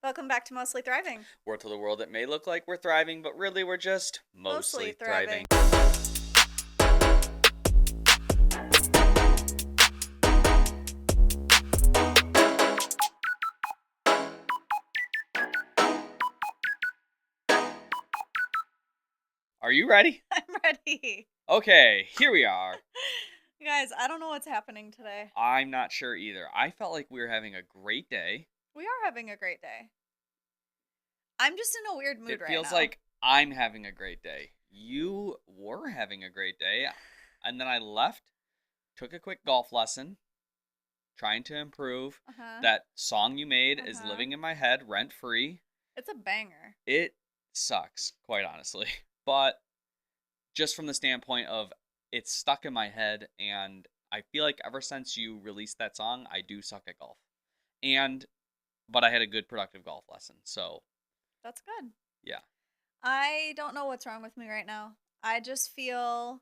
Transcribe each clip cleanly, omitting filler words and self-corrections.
Welcome back to Mostly Thriving. World to the world, it may look like we're thriving, but really we're just Mostly mostly thriving. thriving. Are you ready? I'm ready. Okay, here we are. Guys, I don't know what's happening today. I'm not sure either. I felt like we were having a great day. We are having a great day. I'm just in a weird mood It right feels now. like I'm having a great day. You were having a great day, and then I left, took a quick golf lesson, trying to improve. Uh-huh. That song you made is Uh-huh. living in my head rent free. It's a banger. It sucks, quite honestly. But just from the standpoint of it's stuck in my head, and I feel like ever since you released that song, I do suck at golf. And but I had a good productive golf lesson. So, That's good. yeah. I don't know what's wrong with me right now. I just feel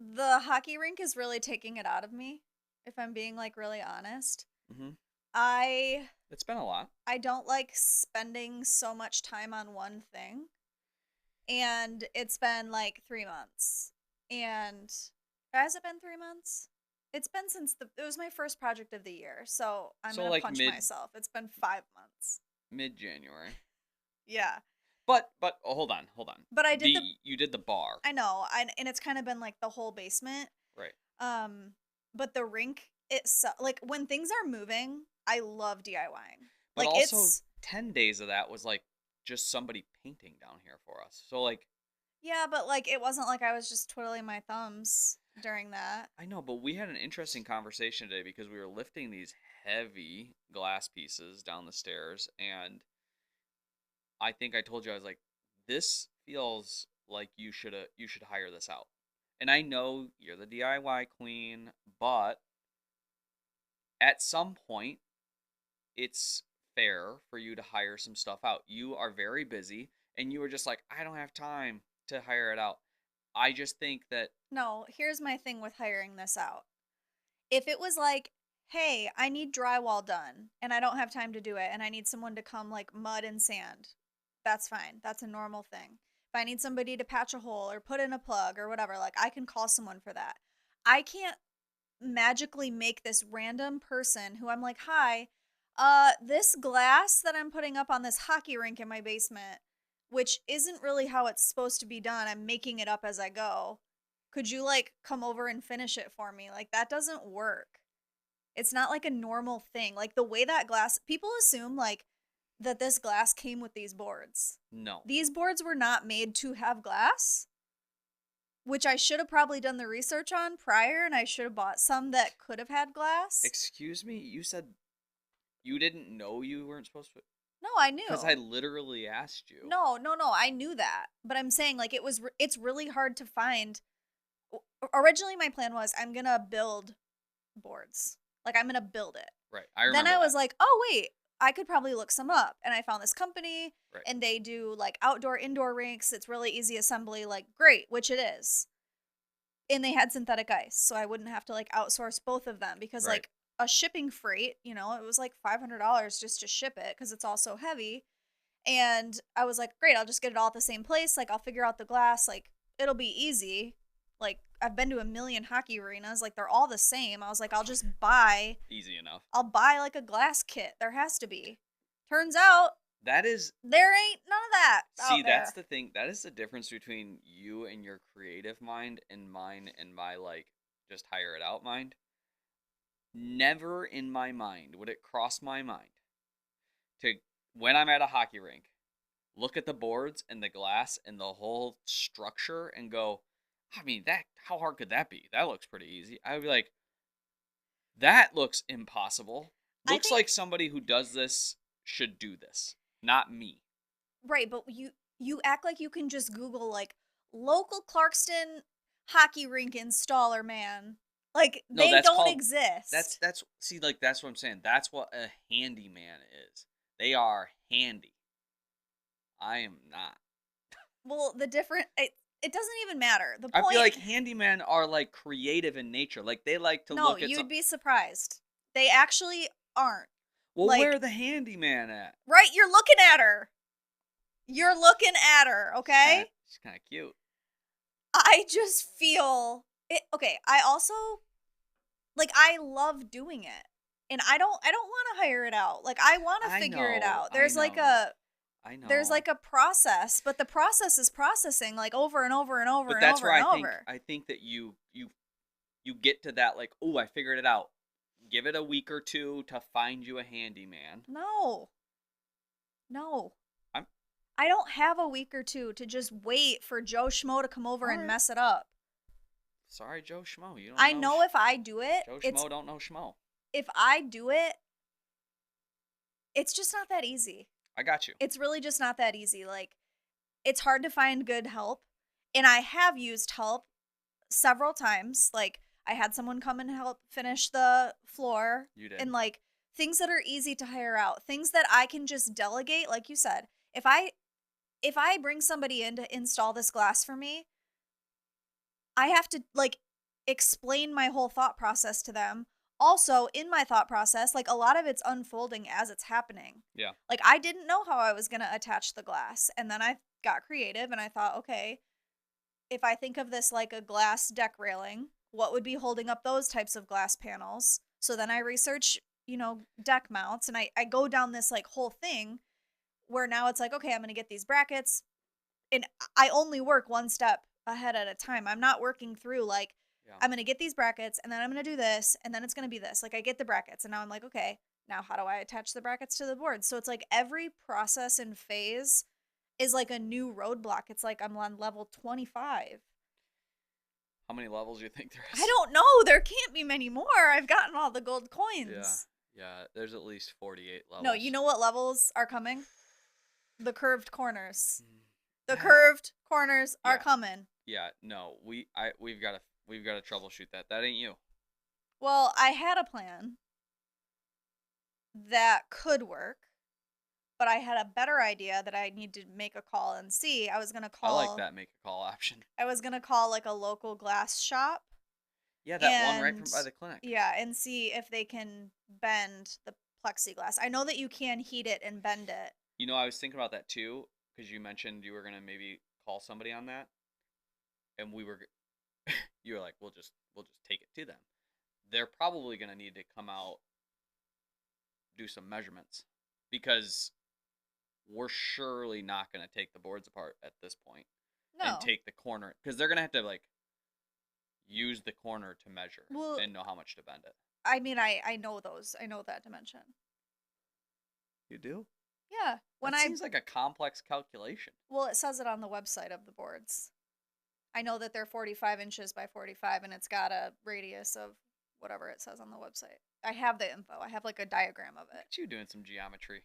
the hockey rink is really taking it out of me, if I'm being like really honest. Mhm. I It's been a lot. I don't like spending so much time on one thing. And it's been like 3 months. And has it been 3 months? It's been since it was my first project of the year. So I'm So gonna like punch myself. It's been 5 months. mid January. Yeah. But hold on. But I did You did the bar. I know, and it's kind of been like the whole basement. Right. But the rink like when things are moving, I love DIYing. But Like also it's 10 days of that was like just somebody painting down here for us. So like yeah, but like it wasn't like I was just twiddling my thumbs during that. I know, but we had an interesting conversation today because we were lifting these heavy glass pieces down the stairs, and I think I told you I was like, this feels like you should hire this out. And I know you're the DIY queen, but at some point it's fair for you to hire some stuff out. You are very busy and you were just like, I don't have time to hire it out. I just think that No, here's my thing with hiring this out. If it was like, hey, I need drywall done and I don't have time to do it and I need someone to come like mud and sand, that's fine. That's a normal thing. If I need somebody to patch a hole or put in a plug or whatever, like I can call someone for that. I can't magically make this random person who I'm like, hi, this glass that I'm putting up on this hockey rink in my basement, which isn't really how it's supposed to be done. I'm making it up as I go. Could you like come over and finish it for me? Like that doesn't work. It's not like a normal thing. Like the way that glass, people assume like that this glass came with these boards. no. These boards were not made to have glass, which I should have probably done the research on prior and I should have bought some that could have had glass. Excuse me, you said you didn't know you weren't supposed to? No, I knew. Because I literally asked you. No, I knew that. But I'm saying like it's really hard to find. Originally my plan was I'm going to build boards. Like I'm going to build it. Right. I remember. Then I was that. like, "Oh wait, I could probably look some up." And I found this company Right. and they do like outdoor indoor rinks. It's really easy assembly, like great, which it is. And they had synthetic ice, so I wouldn't have to like outsource both of them because Right. like a shipping freight, it was like $500 just to ship it because it's all so heavy. And I was like, great, I'll just get it all at the same place. Like, I'll figure out the glass. Like, it'll be easy. Like, I've been to a million hockey arenas. Like, they're all the same. I was like, Easy enough. I'll buy like a glass kit. There has to be. Turns out, That is. there ain't none of that. See, out there. that's the thing. That is the difference between you and your creative mind and mine and my, like, just hire it out mind. Never in my mind would it cross my mind to, when I'm at a hockey rink, look at the boards and the glass and the whole structure and go, I mean, how hard could that be? That looks pretty easy. I would be like, that looks impossible. I Looks think, like somebody who does this should do this, not me. right, but you act like you can just Google like local Clarkston hockey rink installer man. Like No, they that's don't called exist. that's see, like, that's what I'm saying. That's what a handyman is. They are handy. I am not. Well, it doesn't even matter. The I point. feel like handymen are like creative in nature. Like they like to No, look at you'd some. be surprised. They actually aren't. Well, like, where the handyman at? right? You're looking at her. You're looking at her, okay? She's kind of cute. I just feel it. Okay, I also like I love doing it. And I don't want to hire it out. Like I want to I figure it know. out. I know. I There's know. like a process, but the process is processing like over and over and over But and that's over where and I think over. that you get to that like, oh, I figured it out. Give it a week or two to find you a handyman. No. No. I'm I don't have a week or two to just wait for Joe Schmo to come over all and right. mess it up. Sorry, Joe Schmo. You don't I know. know if I do it, Joe Schmo don't know Schmo. if I do it, it's just not that easy. I got you. It's really just not that easy. Like it's hard to find good help, and I have used help several times. Like I had someone come and help finish the floor You did. and like things that are easy to hire out, things that I can just delegate like you said. If I bring somebody in to install this glass for me, I have to like explain my whole thought process to them. Also, in my thought process, like a lot of it's unfolding as it's happening. Yeah. Like I didn't know how I was going to attach the glass, and then I got creative and I thought, okay, if I think of this like a glass deck railing, what would be holding up those types of glass panels? So then I research, deck mounts, and I go down this like whole thing where now it's like, okay, I'm going to get these brackets, and I only work one step ahead at a time. I'm not working through like, Yeah. I'm going to get these brackets and then I'm going to do this and then it's going to be this. Like I get the brackets and now I'm like, okay, now how do I attach the brackets to the board? So it's like every process and phase is like a new roadblock. It's like I'm on level 25. How many levels do you think there is? I don't know. There can't be many more. I've gotten all the gold coins. Yeah. There's at least 48 levels. No, you know what levels are coming? The curved corners. The That- curved corners are Yeah. coming. Yeah. No. We've got to troubleshoot that. That ain't you. Well, I had a plan that could work, but I had a better idea that I need to make a call and see. I was going to call. I like that make a call option. I was going to call like a local glass shop. Yeah, that one right And- by the clinic. Yeah, and see if they can bend the plexiglass. I know that you can heat it and bend it. You know, I was thinking about that too because you mentioned you were gonna maybe call somebody on that, and you were like, we'll just take it to them. They're probably gonna need to come out, do some measurements, because we're surely not gonna take the boards apart at this point No. and take the corner because they're gonna have to like use the corner to measure Well- and know how much to bend it. I mean, I know those. I know that dimension. You do? Yeah. When That seems like a complex calculation. Well, it says it on the website of the boards. I know that they're 45 inches by 45, and it's got a radius of whatever it says on the website. I have the info. I have like a diagram of it. Look at you doing some geometry.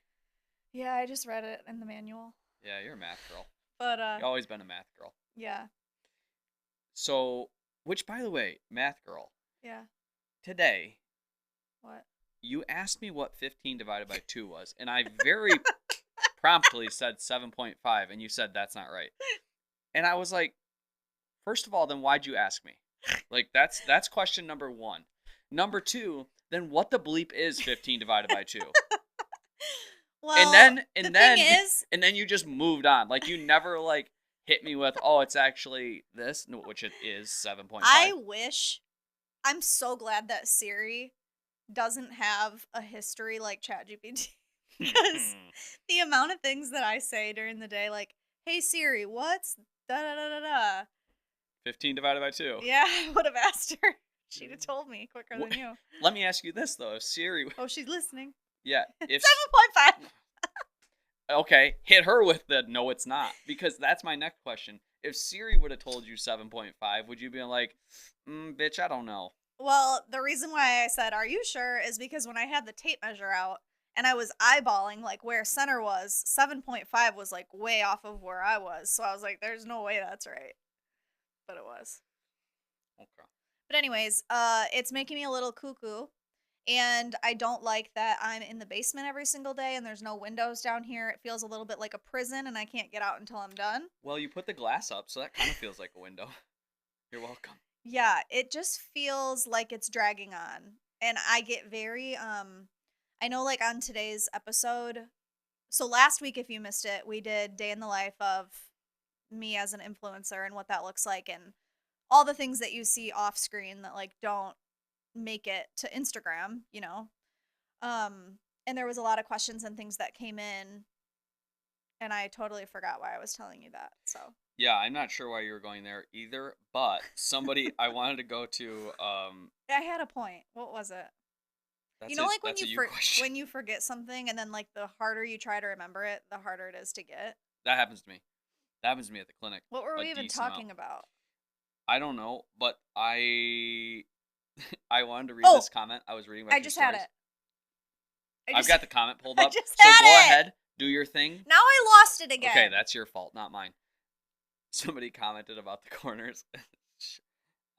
Yeah, I just read it in the manual. Yeah, you're a math girl. But You've always been a math girl. yeah, So, which by the way, math girl, yeah. today What? you asked me what 15 divided by 2 was, and I very promptly said 7.5, and you said that's not right. And I was like, first of all, then why'd you ask me? Like that's question number 1. Number 2, then what the bleep is 15 divided by 2? Well, and the then thing is, and then you just moved on. Like you never like hit me with, "Oh, it's actually this," which it is 7.5. I wish. I'm so glad that Siri doesn't have a history like ChatGPT because the amount of things that I say during the day, like, "Hey Siri, what's da da da da da?" 15 divided by 2. Yeah, I would have asked her. She'd have told me quicker What- than you. Let me ask you this though: if Siri, Oh, she's listening. yeah, if 7.5. okay, hit her with the no, it's not, because that's my next question. If Siri would have told you 7.5, would you be like, bitch, I don't know? Well, the reason why I said, "Are you sure?" is because when I had the tape measure out and I was eyeballing like where center was, 7.5 was like way off of where I was. So I was like, "There's no way that's right," but it was. Okay. But anyways, it's making me a little cuckoo, and I don't like that I'm in the basement every single day and there's no windows down here. It feels a little bit like a prison, and I can't get out until I'm done. Well, you put the glass up, so that kind of feels like a window. You're welcome. Yeah, it just feels like it's dragging on. And I get very I know, like, on today's episode, so last week, if you missed it, we did day in the life of me as an influencer and what that looks like and all the things that you see off screen that, like, don't make it to Instagram, you know? And there was a lot of questions and things that came in, and I totally forgot why I was telling you that, so. Yeah, I'm not sure why you were going there either, but somebody I wanted to go to I had a point. What was it? You that's know, a like, that's a you question. when you forget something and then, like, the harder you try to remember it, the harder it is to get? That happens to me. That happens to me at the clinic What were a we even decent amount. talking about? I don't know, but I I wanted to read Oh, this comment. I was reading I about your just had stories. it. I I've just got the comment pulled I up. just So go had it. ahead, do your thing. Now I lost it Okay, again. that's your fault, not mine. Somebody commented about the corners.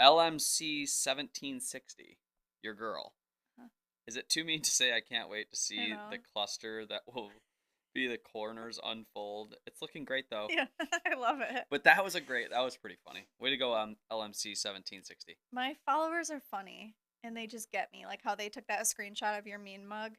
LMC 1760, your girl. Huh. Is it too mean to say I can't wait to I see know. the cluster that will be the corners unfold? It's looking great though. Yeah, I love it. But that was pretty funny. Way to go, LMC 1760. My followers are funny, and they just get me, like how they took that screenshot of your mean mug,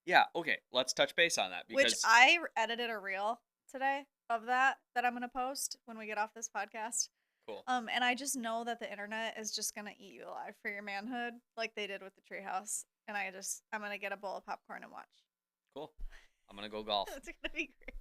Yeah, okay, let's touch base on that which because I edited a reel today of that I'm gonna post when we get off this podcast. cool. And I just know that the internet is just gonna eat you alive for your manhood, like they did with the treehouse. And I'm gonna get a bowl of popcorn and watch. Cool. I'm gonna go golf. That's gonna be great.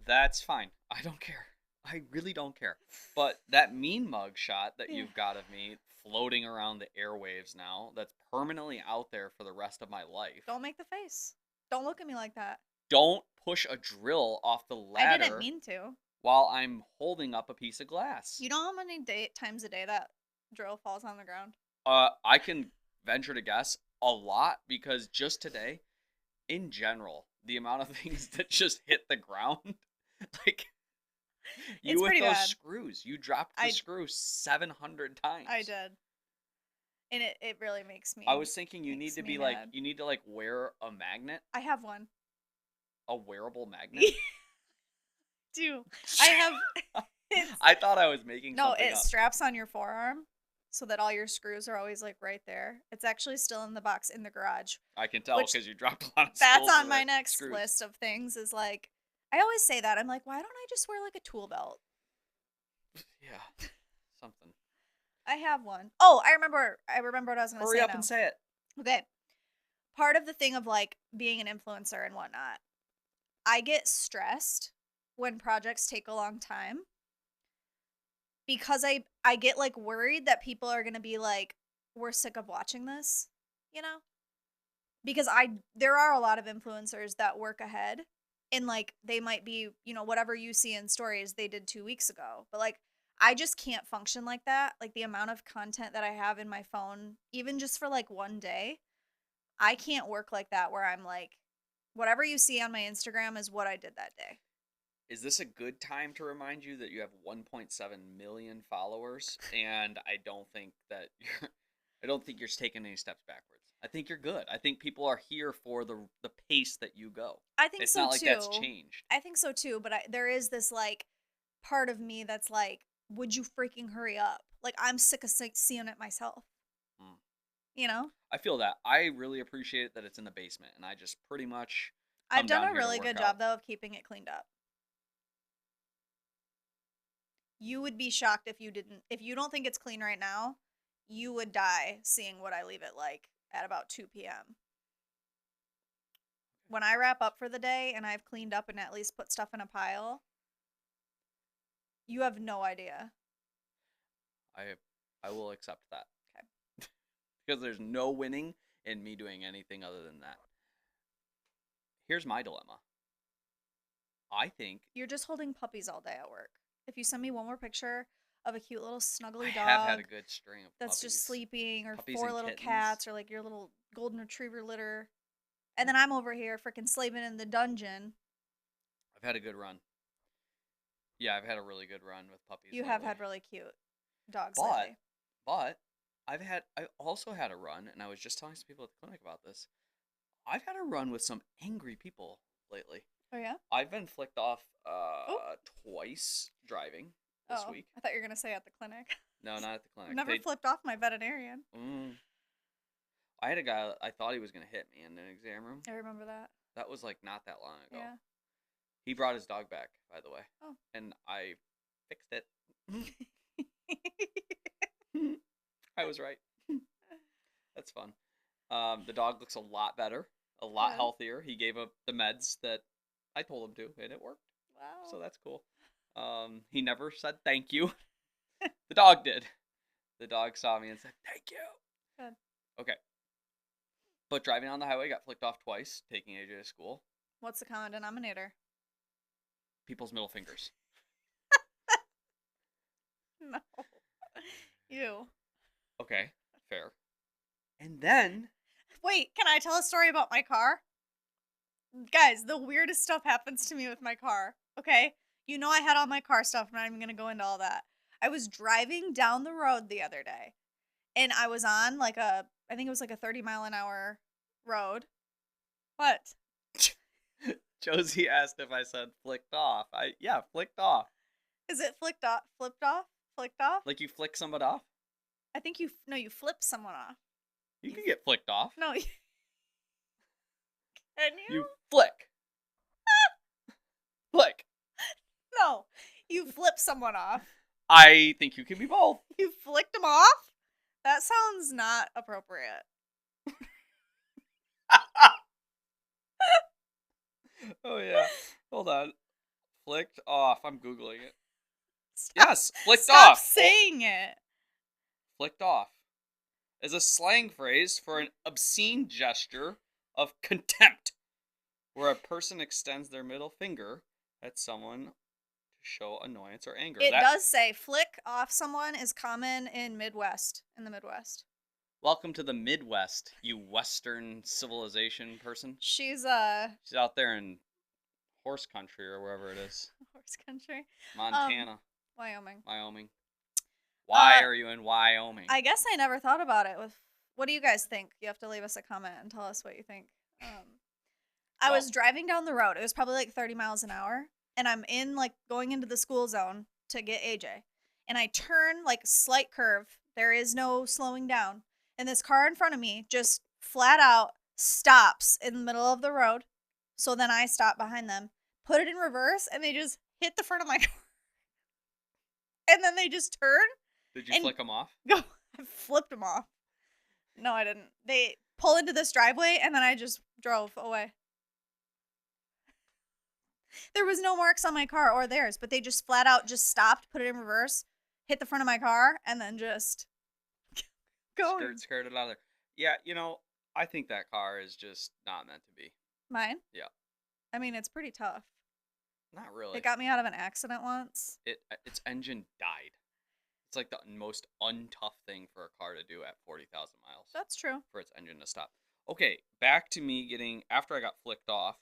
That's fine. I don't care. I really don't care. But that mean mug shot that Yeah. you've got of me floating around the airwaves now, that's permanently out there for the rest of my life. Don't make the face. Don't look at me like that. Don't push a drill off the I didn't ladder mean to. while I'm holding up a piece of glass. You know how many times a day that drill falls on the ground? I can venture to guess a lot because just today, in general, the amount of things that just hit the ground, like you It's with pretty those bad. screws, you dropped the screw 700 times. I did. And it really makes me. I was thinking you need makes to me be like mad. you need to like wear a magnet, I have one. a wearable magnet. Do I have? I thought I was making No, something it up. straps on your forearm so that all your screws are always like right there. It's actually still in the box in the garage. I can tell which- because you dropped a lot of That's stools on with my it. next Screws. list of things. Is like I always say that I'm like, why don't I just wear like a tool belt? Yeah, something. I have one. Oh, I remember. I remember what I was going to say. Hurry up now. and say it. Okay. Part of the thing of like being an influencer and whatnot, I get stressed when projects take a long time because I get like worried that people are going to be like, we're sick of watching this, you know? Because there are a lot of influencers that work ahead and like they might be, you know, whatever you see in stories they did 2 weeks ago. But like I just can't function like that. Like the amount of content that I have in my phone, even just for like one day, I can't work like that where I'm like, whatever you see on my Instagram is what I did that day. Is this a good time to remind you that you have 1.7 million followers, and I don't think you're taking any steps backwards. I think you're good. I think people are here for the pace that you go. I think It's so not like too. that's changed. I think so too, but there is this like part of me that's like, would you freaking hurry up? Like I'm sick of seeing it myself. Mm. You know? I feel that. I really appreciate that it's in the basement, and I just pretty much I've come done down a here to really work good out. job though of keeping it cleaned up. You would be shocked if you don't think it's clean right now, you would die seeing what I leave it like at about 2 p.m. When I wrap up for the day and I've cleaned up and at least put stuff in a pile, you have no idea. I will accept that. Okay. Because there's no winning in me doing anything other than that. Here's my dilemma. I think You're just holding puppies all day at work. If you send me one more picture of a cute little snuggly I dog have had a good string of that's puppies. just sleeping, or Puppies 4 and little kittens. cats, or like your little golden retriever litter, and then I'm over here freaking slaving in the dungeon. I've had a good run. Yeah, I've had a really good run with puppies. You lately. have had really cute dogs lately. But I also had a run, and I was just telling some people at the clinic about this. I've had a run with some angry people lately. Oh yeah? I've been flicked off twice driving this week. I thought you were gonna say at the clinic. No, not at the clinic. I've never flipped off my veterinarian. I had a guy, I thought he was going to hit me in an exam room. I remember that. That was like not that long ago. Yeah. He brought his dog back, by the way. Oh. And I fixed it. I was right. That's fun. The dog looks a lot better, a lot Good. healthier. He gave up the meds that I told him to, and it worked. Wow. So that's cool. He never said thank you. The dog did. The dog saw me and said thank you. Good. Okay. But driving on the highway, got flicked off twice, taking AJ to school. What's the common denominator? People's middle fingers. No. You. Okay, fair. And then... Wait, can I tell a story about my car? Guys, the weirdest stuff happens to me with my car, okay? You know I had all my car stuff, I'm not even going to go into all that. I was driving down the road the other day, and I was on like I think it was like a 30-mile-an-hour road. What? Josie asked if I said flicked off. Yeah, flicked off. Is it flicked off? Flipped off? Flicked off? Like you flick somebody off? I think you flip someone off. You can get flicked off. No, can you? You flick. Flick. No, you flip someone off. I think you can be both. You flicked them off? That sounds not appropriate. Oh, yeah. Hold on. Flicked off. I'm Googling it. Stop, Yes, flicked stop off. saying it. Flicked off is a slang phrase for an obscene gesture of contempt, where a person extends their middle finger at someone to show annoyance or anger. It does say flick off someone is common in the Midwest. Welcome to the Midwest, you Western civilization person. She's out there in horse country or wherever it is. horse country. Montana. Wyoming. Why are you in Wyoming? I guess I never thought about it. What do you guys think? You have to leave us a comment and tell us what you think. I was driving down the road. It was probably like 30 miles an hour. And I'm going into the school zone to get AJ. And I turn slight curve. There is no slowing down. And this car in front of me just flat out stops in the middle of the road. So then I stop behind them, put it in reverse, and they just hit the front of my car. And then they just turn. Did you flick them off? Go. I flipped them off. No, I didn't. They pull into this driveway, and then I just drove away. There was no marks on my car or theirs, but they just flat out just stopped, put it in reverse, hit the front of my car, and then just go. Skirted out of there. Yeah, I think that car is just not meant to be. Mine? Yeah. I mean, it's pretty tough. Not really. It got me out of an accident once. Its engine died. It's like the most untough thing for a car to do at 40,000 miles. That's true. For its engine to stop. Okay, back to me getting, after I got flicked off,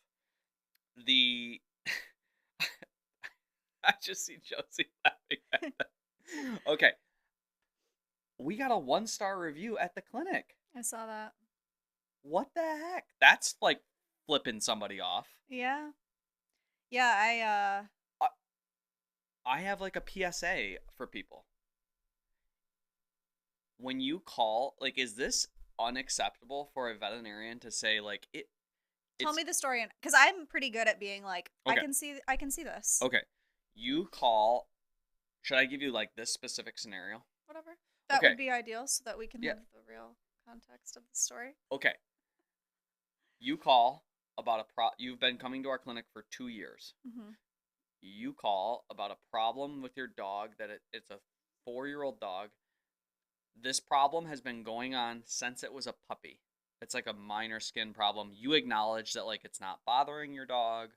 I just see Josie laughing at that. Okay. We got a 1-star review at the clinic. I saw that. What the heck? That's like flipping somebody off. Yeah. Yeah, I have like a PSA for people. When you call, is this unacceptable for a veterinarian to say tell me the story, because I'm pretty good at being like, okay. I can see this. Okay. You call, should I give you this specific scenario? Whatever. That would be ideal so that we can have the real context of the story. Okay. You call about you've been coming to our clinic for 2 years. Mm-hmm. You call about a problem with your dog that it's a 4-year-old dog. This problem has been going on since it was a puppy. It's like a minor skin problem. You acknowledge that it's not bothering your dog.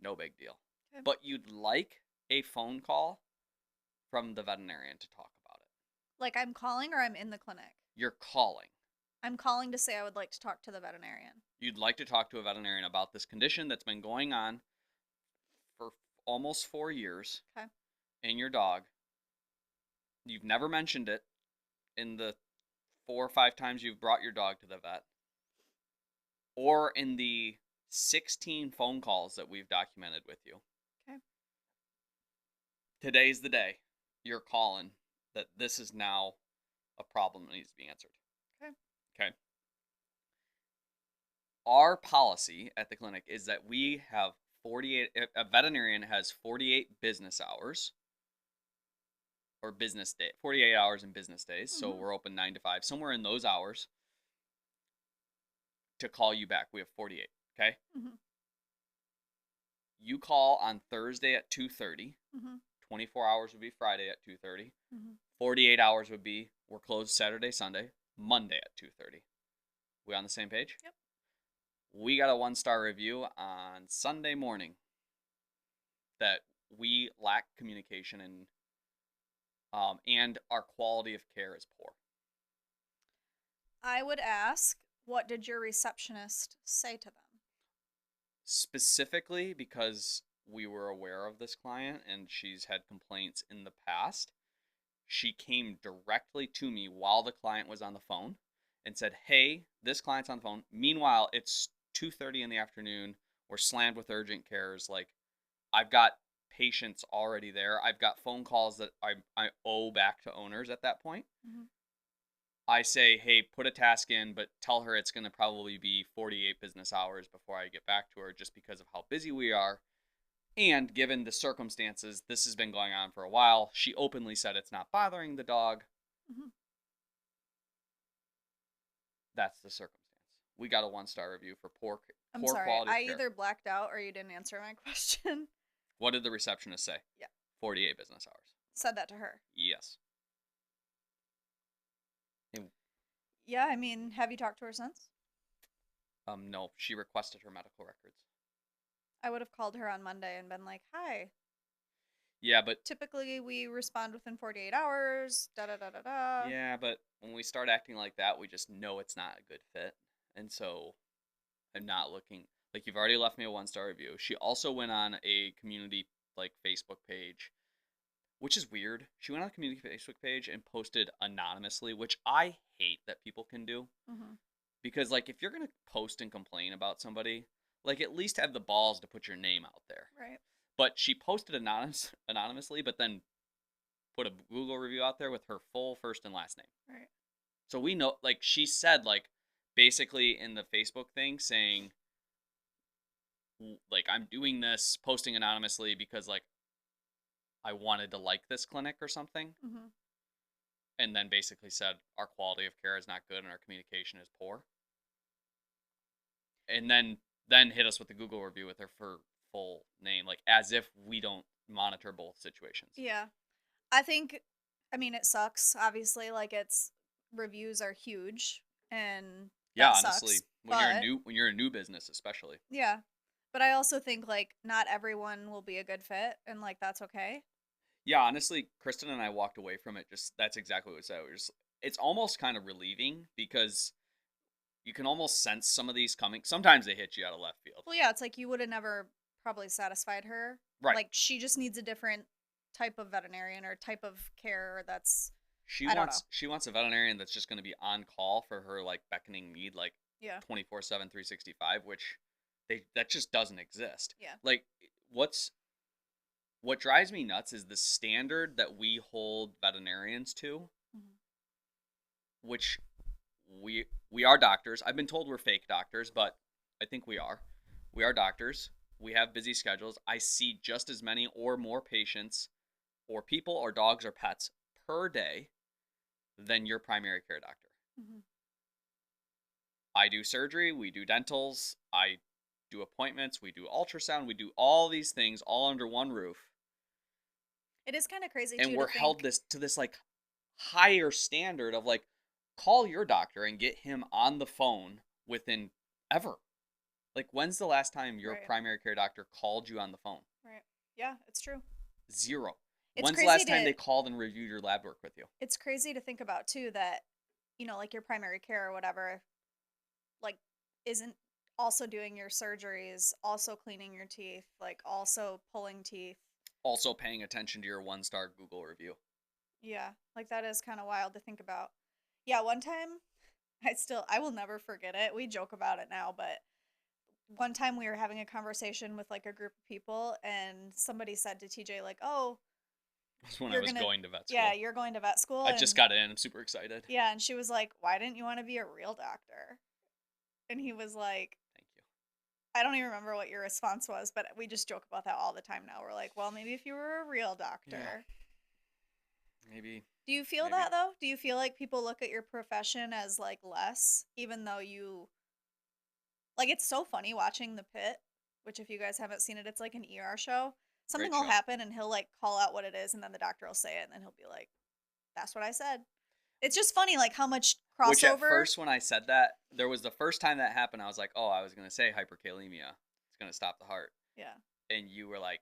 No big deal. Okay. But you'd like a phone call from the veterinarian to talk about it. I'm calling or I'm in the clinic? You're calling. I'm calling to say I would like to talk to the veterinarian. You'd like to talk to a veterinarian about this condition that's been going on for almost 4 years. Okay. In your dog. You've never mentioned it in the 4 or 5 times you've brought your dog to the vet. Or in the 16 phone calls that we've documented with you. Okay. Today's the day you're calling that this is now a problem that needs to be answered. Okay. Okay. our policy at the clinic is that we have 48, a veterinarian has 48 business hours or business day, 48 hours in business days. So Mhm. we're open 9 to 5, somewhere in those hours to call you back. We have 48. Okay. Mhm. You call on Thursday at 2:30. Mhm. 24 hours would be Friday at 2:30. Mhm. 48 hours would be we're closed Saturday, Sunday, Monday at 2:30. We on the same page? Yep. We got a 1-star review on Sunday morning that we lack communication and our quality of care is poor. I would ask, what did your receptionist say to them? Specifically because we were aware of this client and she's had complaints in the past, she came directly to me while the client was on the phone and said, "Hey, this client's on the phone. Meanwhile, it's 2:30 in the afternoon. We're slammed with urgent cares. Like, I've got patients already there. I've got phone calls that I owe back to owners at that point." Mhm. I say, "Hey, put a task in, but tell her it's going to probably be 48 business hours before I get back to her just because of how busy we are. And given the circumstances, this has been going on for a while." She openly said it's not bothering the dog. Mhm. That's the circumstance. We got a 1-star review for I'm poor sorry. quality of I care. either blacked out or you didn't answer my question. What did the receptionist say? Yeah. 48 business hours. Said that to her. Yes. And, Yeah, I mean, have you talked to her since? no, she requested her medical records. I would have called her on Monday and been like, "Hi, Yeah, but typically we respond within 48 hours, da da da da da." when we start acting like that, we just know it's not a good fit. And so I'm not looking like you've already left me a 1-star review. She also went on a community like Facebook page, which is weird. She went on a community Facebook page and posted anonymously, which I hate that people can do. Mhm. Because like if you're gonna post and complain about somebody, like at least have the balls to put your name out there. Right. But she posted anonymously, but then put a Google review out there with her full first and last name. Right. So we know, like she said, like basically in the Facebook thing saying, like I'm doing this posting anonymously because like I wanted to like this clinic or something, Mhm. and then basically said our quality of care is not good and our communication is poor, and then hit us with the Google review with her full name, like as if we don't monitor both situations. Yeah. I think, I mean, it sucks. Obviously, like it's reviews are huge and Yeah, that honestly, sucks. But when you're a new business, especially. yeah. But I also think like not everyone will be a good fit and like that's okay. Yeah, honestly, Kristen and I walked away from it. Just that's exactly what we said. It's almost kind of relieving because you can almost sense some of these coming. Sometimes they hit you out of left field. Well, yeah, it's like you would have never probably satisfied her. Right. Like she just needs a different type of veterinarian or type of care that's She I don't know. wants a veterinarian that's just going to be on call for her like beckoning need like Yeah. 24/7 365, which that just doesn't exist. Yeah. Like what's what drives me nuts is the standard that we hold veterinarians to, Mhm. which we are doctors. I've been told we're fake doctors, but I think we are. We are doctors. We have busy schedules. I see just as many or more patients or people or dogs or pets per day than your primary care doctor. Mhm. I do surgery, we do dentals, I do appointments, we do ultrasound, we do all these things all under one roof. It is kind of crazy And too to we're held think. this to this like higher standard of like call your doctor and get him on the phone within ever. Like when's the last time your Right. primary care doctor called you on the phone? Right. Yeah, it's true. Zero. It's When's the crazy last time to they called and reviewed your lab work with you? it's crazy to think about too that like your primary care or whatever like isn't also doing your surgeries, also cleaning your teeth, like also pulling teeth. Also paying attention to your 1-star Google review. Yeah, like that is kind of wild to think about. Yeah, one time I will never forget it. We joke about it now, but one time we were having a conversation with like a group of people and somebody said to TJ like, "Oh, That's when I you're was going to going to vet yeah, school. you're going to vet school." I just And got in. I'm super excited. yeah, and she was like, "Why didn't you want to be a real doctor?" And he was like, Thank I don't even remember what your response was, but we just joke about that all the time now. We're like, well, maybe if you were a real Yeah, doctor. maybe, Do you feel maybe. that though? Do you feel like people look at your profession as like less, even though you like it's so funny watching The Pit, which if you guys haven't seen it, it's like an ER show. Something Great will show. happen and he'll like call out what it is and then the doctor will say it and then he'll be like, that's what I said. It's just funny like how much Which at crossover. first, when I said that, there was the first time that happened, I was like, oh, I was gonna say hyperkalemia. It's gonna stop the heart, Yeah. and you were like,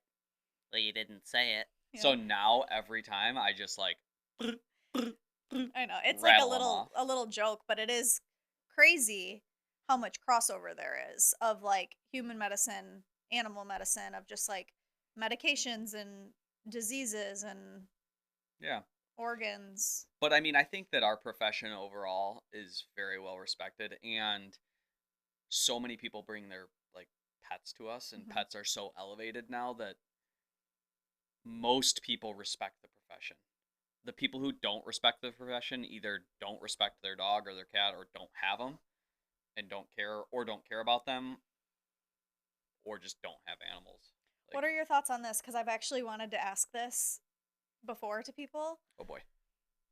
well, you didn't say it. Yeah. So now every time I just like I know. It's like rattle them off. a little joke, but it is crazy how much crossover there is of like human medicine, animal medicine, of just like medications and diseases and Yeah. organs. But I mean, I think that our profession overall is very well respected, and so many people bring their like pets to us, and Hmm. pets are so elevated now that most people respect the profession. The people who don't respect the profession either don't respect their dog or their cat or don't have them and don't care about them or just don't have animals. Like, What are your thoughts on this? Because I've actually wanted to ask this before to people. oh boy.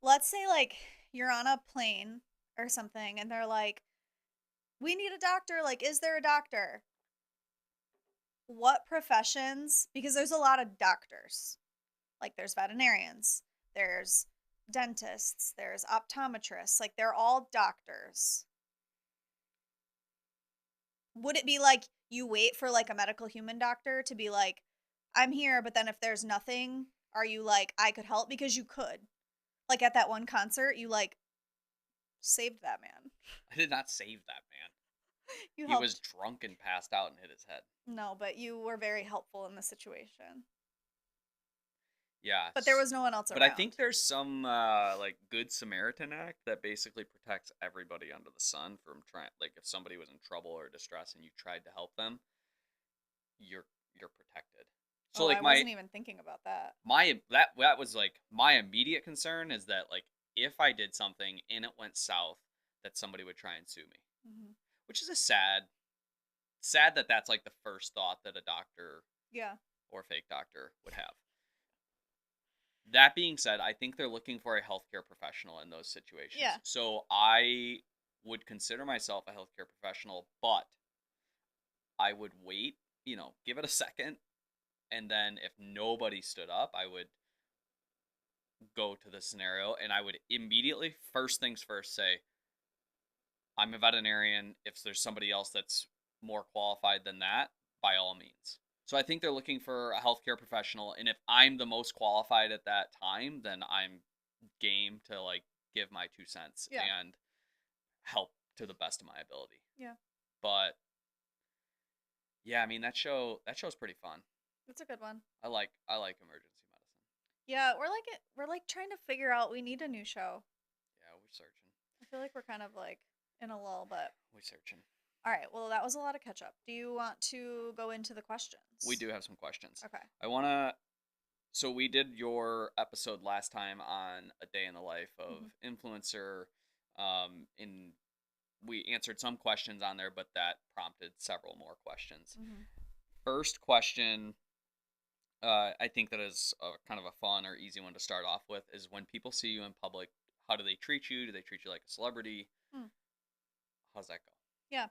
Let's say like you're on a plane or something and they're like, we need a doctor. Like, is there a doctor? What professions? Because there's a lot of doctors. Like, there's veterinarians, there's dentists, there's optometrists. Like, they're all doctors. Would it be like you wait for like a medical human doctor to be like, I'm here, but then if there's nothing, are you like, I could help? Because you could. Like at that one concert, you like saved that man. I did not save that man. You He was helped. drunk and passed out and hit his head. No, but you were very helpful in the situation. But there Yes. was no one else But I think around. there's some like good Samaritan act that basically protects everybody under the sun from trying like if somebody was in trouble or distress and you tried to help them, you're you're protected. So Oh, I like my wasn't even thinking about that. my that was like my immediate concern is that like if I did something and it went south that somebody would try and sue me. Hmm. Which is a sad that that's like the first thought that a doctor Yeah. or fake doctor would have. That being said, I think they're looking for a healthcare professional in those Yeah. situations. So I would consider myself a healthcare professional, but I would wait, give it a second. And then if nobody stood up, I would go to the scenario and I would immediately, first things first, say, I'm a veterinarian. If there's somebody else that's more qualified than that, by all means. So I think they're looking for a healthcare professional, and if I'm the most qualified at that time, then I'm game to like give my 2 cents Yeah. and help to the best of my ability. Yeah. But yeah, I mean that show's pretty fun. That's a good one. I like emergency medicine. Yeah, we're like trying to figure out we need a new show. Yeah, we're searching. I feel like we're kind of like in a lull, but We're searching. all right. Well, that was a lot of catch up. Do you want to go into the We questions? do have some questions. Okay. I want to So we did your episode last time on a day in the life of Hmm. influencer, and we answered some questions on there, but that prompted several more questions. Hmm. First question, I think that is a, kind of a fun or easy one to start off with, is when people see you in public, how do they treat you? Do they treat you like a celebrity? Hmm. How's that go? Yeah.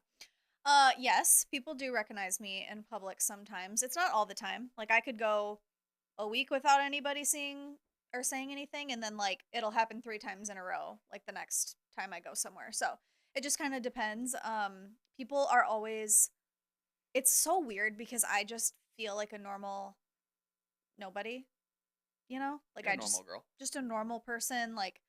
Yes, people do recognize me in public sometimes. It's not all the time. Like I could go a week without anybody seeing or saying anything and then like it'll happen 3 times in a row like the next time I go somewhere. So, it just kind of depends. People are always it's so weird because I just feel like a normal nobody, you know? Like You're a I normal girl. just a normal person like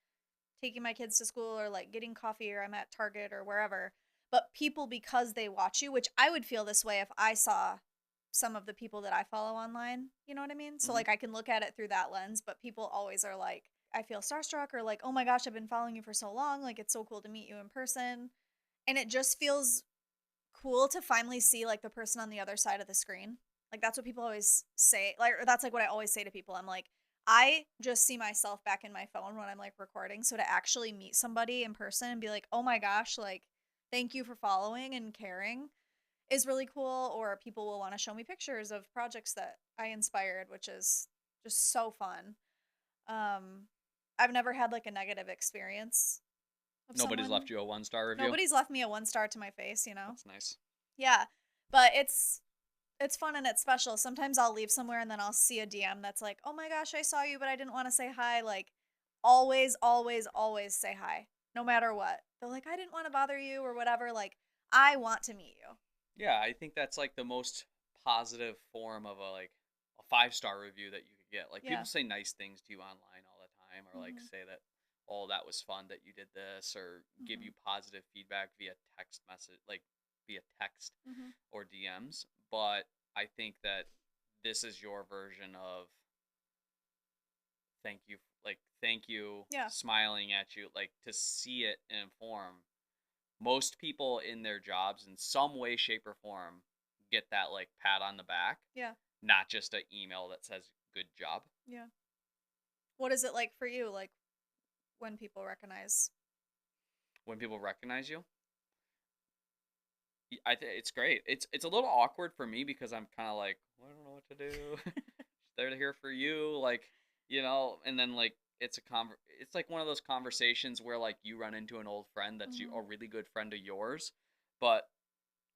taking my kids to school or like getting coffee or I'm at Target or wherever. But people, because they watch you, which I would feel this way if I saw some of the people that I follow online, you know what I mean? So Hmm. like I can look at it through that lens, but people always are like, I feel starstruck or like, oh my gosh, I've been following you for so long. Like it's so cool to meet you in person. And it just feels cool to finally see like the person on the other side of the screen. Like that's what people always say. Like or that's like what I always say to people. I'm like, I just see myself back in my phone when I'm like recording. So to actually meet somebody in person and be like, "Oh my gosh, like thank you for following and caring." is really cool, or people will want to show me pictures of projects that I inspired, which is just so fun. Um, I've never had like a negative experience of Nobody's someone. left you a 1-star review? Nobody's left me a 1 star to my face, you know? That's nice. Yeah. But it's fun and it's special. Sometimes I'll leave somewhere and then I'll see a DM that's like, "Oh my gosh, I saw you, but I didn't want to say hi." Like always, always, always say hi, no matter what. They're like, "I didn't want to bother you," or whatever. Like, I want to meet you. Yeah, I think that's like the most positive form of a 5-star review that you could get. Like people Yeah. say nice things to you online all the time, or like Mhm. say that, oh, that was fun that you did this, or give Mhm. you positive feedback via text message, like via text Mhm. or DMs. But I think that this is your version of thank you, like thank you, Yeah. smiling at you, like to see it in form. Most people in their jobs in some way, shape, or form get that like pat on the back, Yeah. not just an email that says good job. Yeah. What is it like for you? Like when people recognize? When people recognize you, I think it's great. It's a little awkward for me because I'm kind of like, well, I don't know what to do. They're here for you, like, and then like it's like one of those conversations where like you run into an old friend that's Mhm. a really good friend of yours, but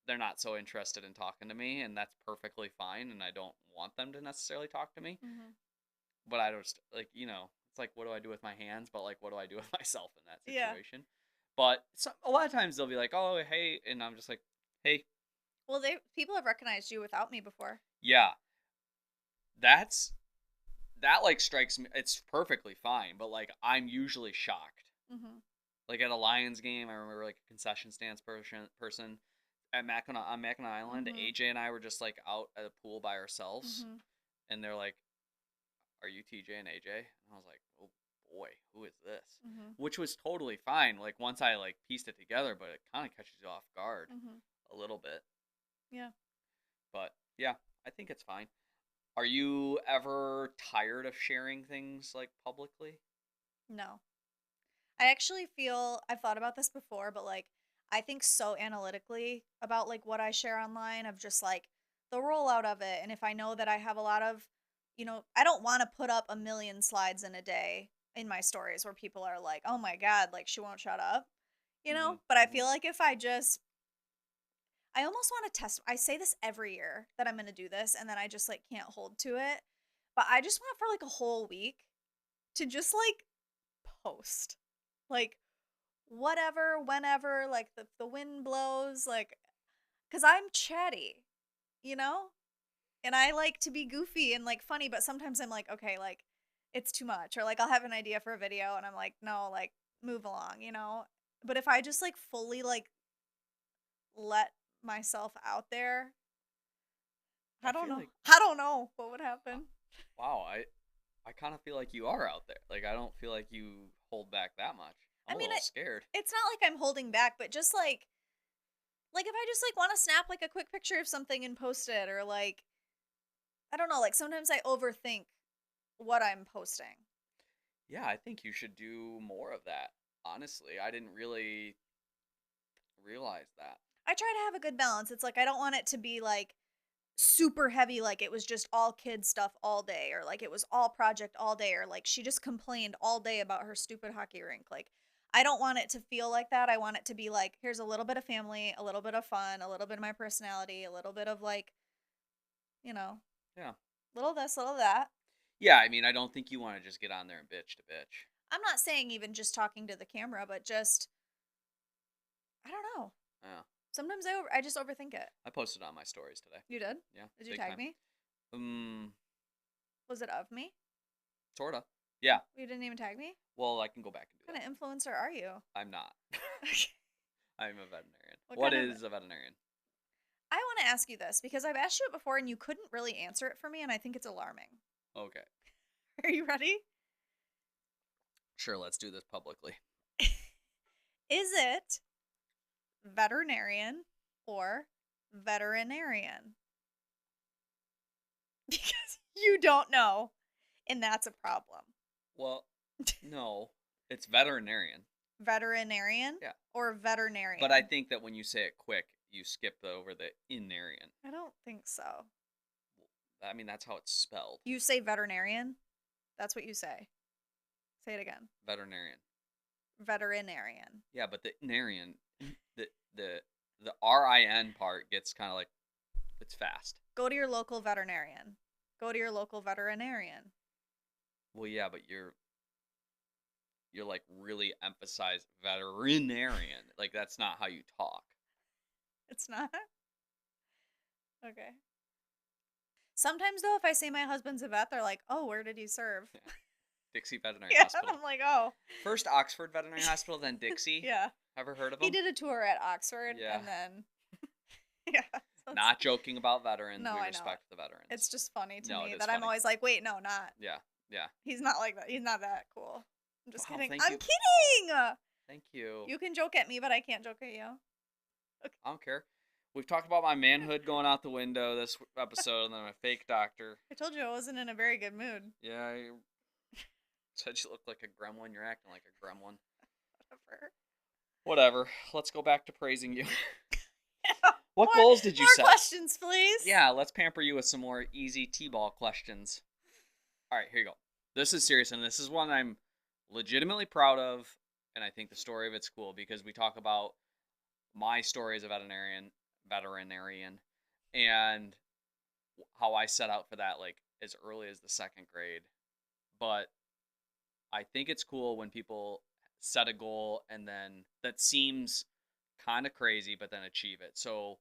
they're not so interested in talking to me, and that's perfectly fine, and I don't want them to necessarily talk to me. Mhm. But I don't like, it's like what do I do with my hands, but like what do I do with myself in that Yeah. situation? But a lot of times they'll be like, "Oh, hey," and I'm just like, "Hey, Well, they people have recognized you without me before. yeah, that's that like strikes me. It's perfectly fine, but like I'm usually shocked. Mhm. Like at a Lions game, I remember like a concession stands person at Mackinac on Mackinac Island. Mhm. AJ and I were just like out at a pool by ourselves, Mhm. and they're like, "Are you TJ and AJ?" And I was like, "Oh boy, who is this?" Mhm. Which was totally fine. Like once I like pieced it together, but it kind of catches you off guard Mhm. a little bit. Yeah. But yeah, I think it's fine. Are you ever tired of sharing things like publicly? No. I actually feel I've thought about this before, but like I think so analytically about like what I share online of just like the rollout of it. And if I know that I have a lot of, I don't want to put up a million slides in a day in my stories where people are like, "Oh my god, like she won't shut up." Mm-hmm. But I Mm-hmm. feel like if I almost want to test. I say this every year that I'm going to do this and then I just like can't hold to it. But I just want for like a whole week to just like post. Like whatever, whenever, like the wind blows, like cuz I'm chatty, you know? And I like to be goofy and like funny, but sometimes I'm like, okay, like it's too much or like I'll have an idea for a video and I'm like, no, like move along. But if I just like fully like let myself out there, I I don't feel know. like I don't know what would uh, happen. wow, I kind of feel like you are out there. Like I don't feel like you hold back that much. I'm I a mean, little scared. it's not like I'm holding back, but just like if I just like want to snap like a quick picture of something and post it or like I don't know, like sometimes I overthink what I'm posting. Yeah, I think you should do more of that. Honestly, I didn't really realize that. I try to have a good balance. It's like I don't want it to be like super heavy like it was just all kid stuff all day or like it was all project all day or like she just complained all day about her stupid hockey rink. Like I don't want it to feel like that. I want it to be like here's a little bit of family, a little bit of fun, a little bit of my personality, a little bit of like, you know, Yeah. little this, little that. Yeah, I mean, I don't think you want to just get on there and bitch to bitch. I'm not saying even just talking to the camera, but just I don't know. Yeah. Sometimes I just overthink it. I posted on my stories today. You did? Yeah, Did you big tag time. me? Um, Was it of me? sorta. Yeah. You didn't even tag me? Well, I can go back and do What that. kind of influencer are you? I'm not. I'm a veterinarian. What What kind of is a veterinarian? I want to ask you this because I've asked you it before and you couldn't really answer it for me and I think it's alarming. Okay. Are you ready? Sure, let's do this publicly. Is it veterinarian or veterinarian? Because you don't know and that's a problem. Well, no, it's veterinarian. Veterinarian Yeah. or But I veterinarian? think that when you say it quick, you skip over the inarian. I don't think so. I mean, that's how it's spelled. You say veterinarian? That's what you say. Say it again. Veterinarian. Veterinarian. Yeah, but the inarian, the the the RIN part gets kind of like, it's fast. Go to your local veterinarian. Go to your local veterinarian. Well, yeah, but you're like really emphasize veterinarian. Like that's not how you talk. It's not? Okay. Sometimes, though, if I say my husband's a vet, they're like, oh, where did he serve? Yeah. Dixie Veterinary Yeah, Hospital. I'm like, oh. First Oxford Veterinary Hospital, then Dixie. Yeah. Ever heard of He them? did a tour at Oxford, Yeah. and then, yeah. So Not joking about veterans. No, we I know. respect the veterans. It's just funny to No, me it is that I'm funny. always like, wait, no, not. Yeah, yeah. He's not like that. He's not that cool. I'm just Wow, kidding. thank I'm you. kidding! Thank you. You can joke at me, but I can't joke at you. I don't care. We've talked about my manhood going out the window this episode, and then my fake doctor. I told you I wasn't in a very good mood. Yeah, I said you look like a gremlin. You're acting like a gremlin. Whatever. Let's go back to praising you. What goals did you set? More questions, please. Yeah, let's pamper you with some more easy T-ball questions. All right, here you go. This is serious, and this is one I'm legitimately proud of, and I think the story of it's cool because we talk about my story as a veterinarian, and how I set out for that like as early as the 2nd grade. But I think it's cool when people set a goal and then that seems kind of crazy, but then achieve it. So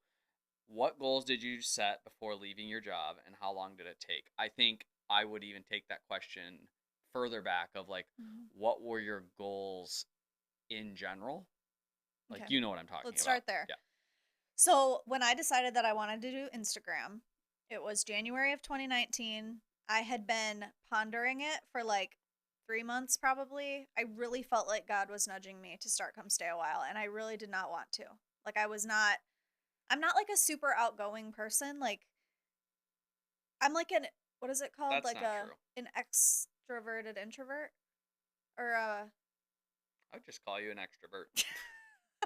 what goals did you set before leaving your job, and how long did it take? I think I would even take that question further back of like, what were your goals in general? Like, Okay. you know what I'm talking about. Let's start there. Yeah. So when I decided that I wanted to do Instagram, it was January of 2019. I had been pondering it for like 3 months probably. I really felt like God was nudging me to start Come Stay a While, and I really did not want to. Like I'm not like a super outgoing person. Like I'm like what is it called? That's like not true. An extroverted introvert? Or I would just call you an extrovert.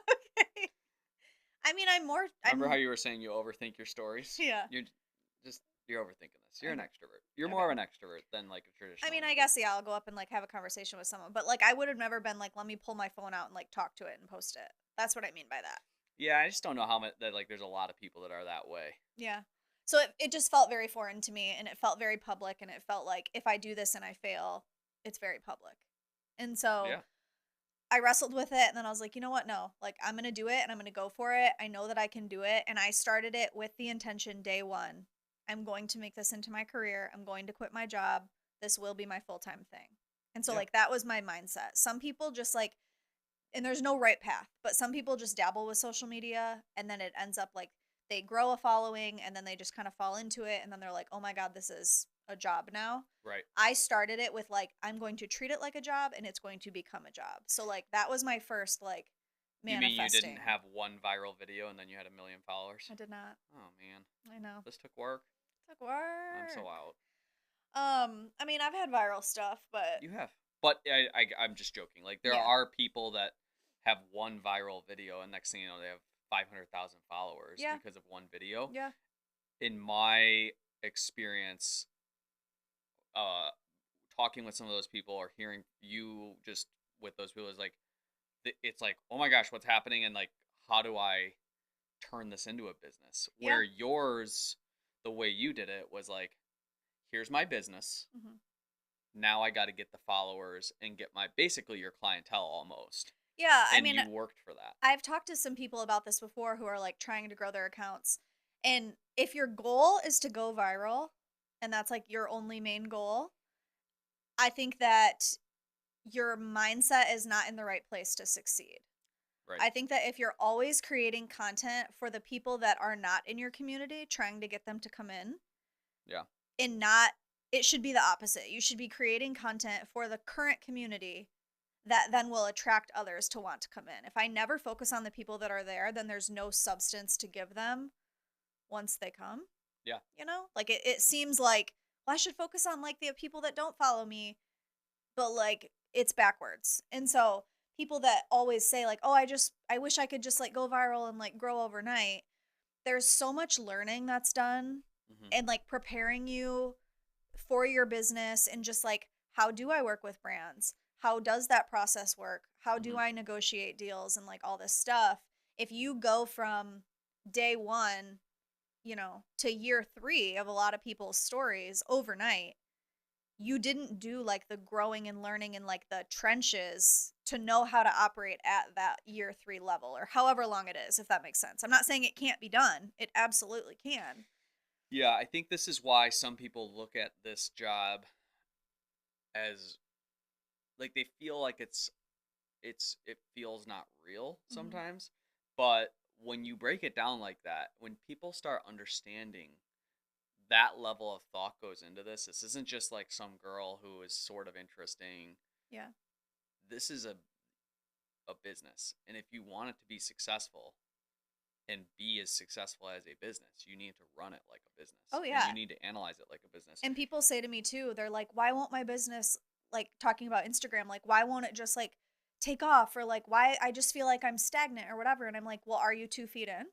okay. I mean, Remember how you were saying you overthink your stories? Yeah. You're overthinking this. You're an Okay. extrovert. You're more of an extrovert than like a traditional. I mean, I introvert. guess, yeah, I'll go up and like have a conversation with someone, but like I would have never been like, let me pull my phone out and like talk to it and post it. That's what I mean by that. Yeah, I just don't know how much that like there's a lot of people that are that way. Yeah. So it just felt very foreign to me, and it felt very public, and it felt like if I do this and I fail, it's very public. And so Yeah. I wrestled with it, and then I was like, you know what? No, like I'm going to do it, and I'm going to go for it. I know that I can do it. And I started it with the intention day one. I'm going to make this into my career. I'm going to quit my job. This will be my full-time thing. And so like that was my mindset. Some people just like, and there's no right path, but some people just dabble with social media, and then it ends up like they grow a following, and then they just kind of fall into it, and then they're like, oh my God, this is a job now. Right. I started it with like, I'm going to treat it like a job, and it's going to become a job. So like that was my first like manifesting. You mean you didn't have one viral video and then you had 1 million followers? I did not. Oh man. I know. This took work. It took work. I'm so out. I mean, I've had viral stuff, but You have. But I'm just joking. Like there Yeah. are people that have one viral video and next thing you know they have 500,000 followers Yeah. because of one video. yeah. In my experience, talking with some of those people or hearing you just with those people is like, it's like, oh my gosh, what's happening? And like, how do I turn this into a business? Yeah. Where yours, the way you did it was like, here's my business. Mhm. Now I got to get the followers and get basically your clientele almost. Yeah, I And mean, you worked for that. I've talked to some people about this before who are like trying to grow their accounts. And if your goal is to go viral, and that's like your only main goal, I think that your mindset is not in the right place to succeed. Right. I think that if you're always creating content for the people that are not in your community, trying to get them to come in, Yeah. and not, it should be the opposite. You should be creating content for the current community that then will attract others to want to come in. If I never focus on the people that are there, then there's no substance to give them once they come. Yeah. You know, like it seems like, well, I should focus on like the people that don't follow me, but like it's backwards. And so people that always say like, oh, I wish I could just like go viral and like grow overnight. there's so much learning that's done Hmm. and like preparing you for your business and just like how do I work with brands? How does that process work? How do Hmm. I negotiate deals and like all this stuff? If you go from day 1, to year 3 of a lot of people's stories overnight, you didn't do like the growing and learning in like the trenches to know how to operate at that year 3 level or however long it is, if that makes sense. I'm not saying it can't be done. It absolutely can. Yeah, I think this is why some people look at this job as like they feel like it feels not real Hmm. sometimes. But when you break it down like that, when people start understanding that level of thought goes into this isn't just like some girl who is sort of interesting. Yeah. This is a business. And if you want it to be successful and be as successful as a business, you need to run it like a business Oh and you yeah. need to analyze it like a business. And people say to me too, they're like, why won't my business, like talking about Instagram, like, why won't it just like take off? Or like, why I just feel like I'm stagnant or whatever. And I'm like, well, are you 2 feet in? And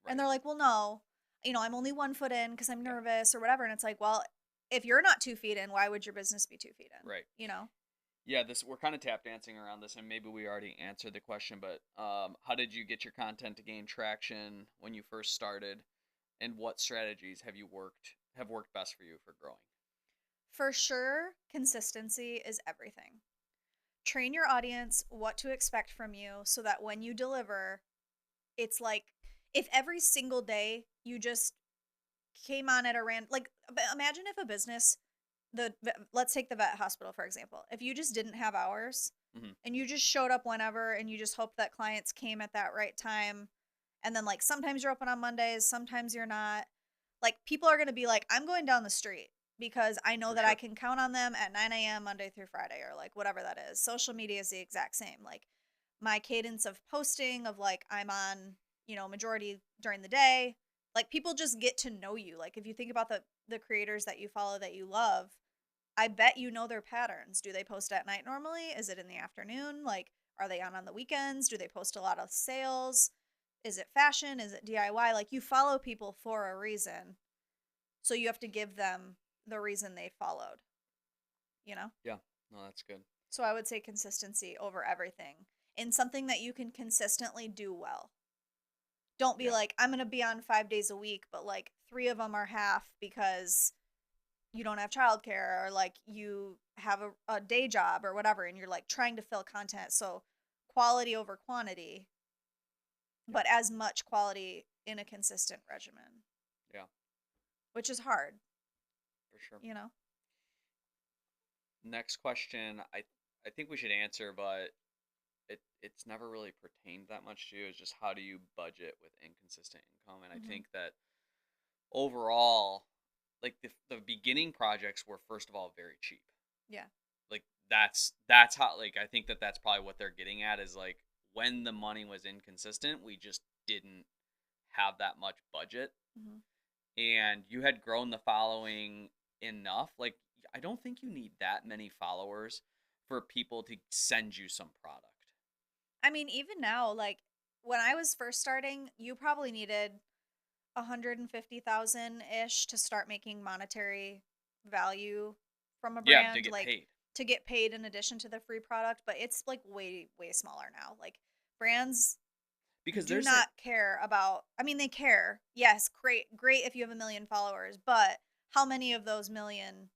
Right. they're like, well, no, I'm only 1 foot in because I'm Yeah. nervous or whatever. And it's like, well, if you're not 2 feet in, why would your business be 2 feet in? Right. You know? Yeah, this we're kind of tap dancing around this, and maybe we already answered the question, but how did you get your content to gain traction when you first started, and what strategies have worked best for you for growing? For sure, consistency is everything. Train your audience what to expect from you so that when you deliver, it's like if every single day you just came on at a random, like imagine if a business, let's take the vet hospital for example. If you just didn't have hours Hmm. and you just showed up whenever and you just hoped that clients came at that right time, and then like sometimes you're open on Mondays, sometimes you're not, like people are going to be like, I'm going down the street because I know For that I sure. can count on them at 9 a.m. Monday through Friday or like whatever that is. Social media is the exact same. Like my cadence of posting of like I'm on, majority during the day. Like people just get to know you. Like if you think about the creators that you follow that you love, I bet you know their patterns. Do they post at night normally? Is it in the afternoon? Like are they on the weekends? Do they post a lot of sales? Is it fashion? Is it DIY? Like you follow people for a reason. So you have to give them the reason they followed, you know? Yeah. No, that's good. So I would say consistency over everything in something that you can consistently do well. Don't be Yeah. like, I'm going to be on 5 days a week, but like 3 of them are half because you don't have childcare or like you have a day job or whatever. And you're like trying to fill content. So quality over quantity, Yeah. but as much quality in a consistent regimen, Yeah. which is hard, For sure. you know? Next question, I think we should answer, but it's never really pertained that much to you. Is just how do you budget with inconsistent income? And I Hmm. think that overall, like the beginning projects were first of all very cheap. Yeah. Like that's how, like, I think that that's probably what they're getting at is like when the money was inconsistent, we just didn't have that much budget, Hmm. and you had grown the following enough. Like I don't think you need that many followers for people to send you some product. I mean, even now, like when I was first starting, you probably needed 150,000 ish to start making monetary value from a Yeah, to brand, get like paid. to get paid in addition to the free product. But it's like way, way smaller now. Like brands Because do there's a not care about, I mean, they care. Yes, great, great if you have a million followers, but how many of those million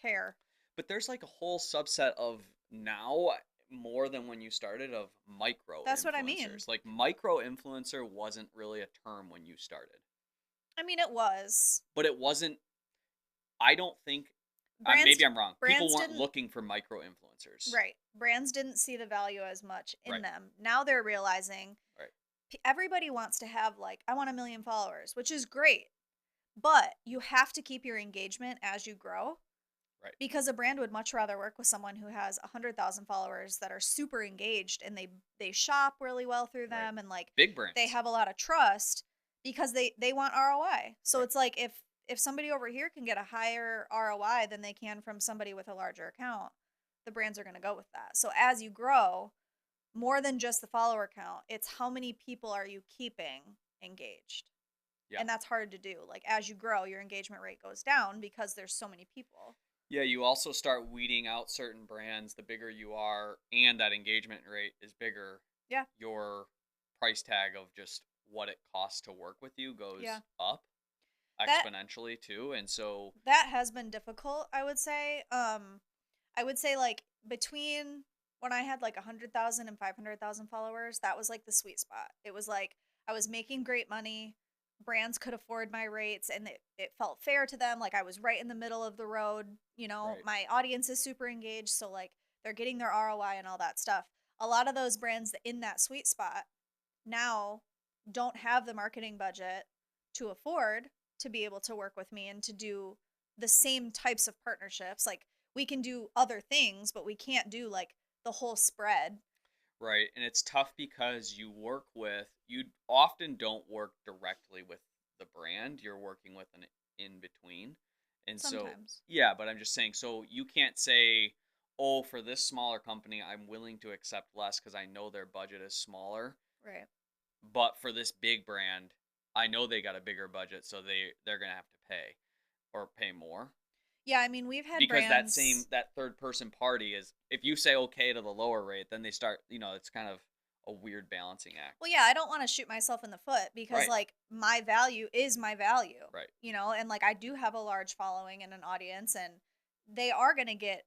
care? but there's like a whole subset of now more than when you started of micro That's what I mean. influencers. Like micro influencer wasn't really a term when you started. I mean, it was. But it wasn't, I don't think, Brands maybe I'm wrong. People brands weren't didn't looking for micro influencers. Right. Brands didn't see the value as much in Right. them. Now they're realizing Right. everybody wants to have, like, I want a million followers, which is great. But you have to keep your engagement as you grow Right. because a brand would much rather work with someone who has 100,000 followers that are super engaged and they shop really well through Right. them and like Big they brands. have a lot of trust because they want ROI. So Right. it's like if somebody over here can get a higher ROI than they can from somebody with a larger account, the brands are going to go with that. So as you grow, more than just the follower count, it's how many people are you keeping engaged. Yeah. And that's hard to do. Like as you grow, your engagement rate goes down because there's so many people. Yeah, you also start weeding out certain brands the bigger you are, and that engagement rate is bigger. Yeah. Your price tag of just what it costs to work with you Yeah. goes up That exponentially too. And so, that has been difficult, I would say. I would say like between when I had like 100,000 and 500,000 followers, that was like the sweet spot. It was like I was making great money. Brands could afford my rates and it felt fair to them. Like I was right in the middle of the road. You know, right, my audience is super engaged. So like they're getting their ROI and all that stuff. A lot of those brands in that sweet spot now don't have the marketing budget to afford to be able to work with me and to do the same types of partnerships. Like we can do other things, but we can't do like the whole spread. right. And it's tough because you often don't work directly with the brand, you're working with an in between. And so, Sometimes. yeah, but I'm just saying, so you can't say, oh, for this smaller company, I'm willing to accept less because I know their budget is smaller. Right. But for this big brand, I know they got a bigger budget, so they're gonna have to pay or pay more Yeah, I mean, we've had because brands. that third person party is if you say okay to the lower rate, then they start. It's kind of a weird balancing act. Well, yeah, I don't want to shoot myself in the foot because Right. like my value is my value, Right. and like I do have a large following and an audience and they are going to get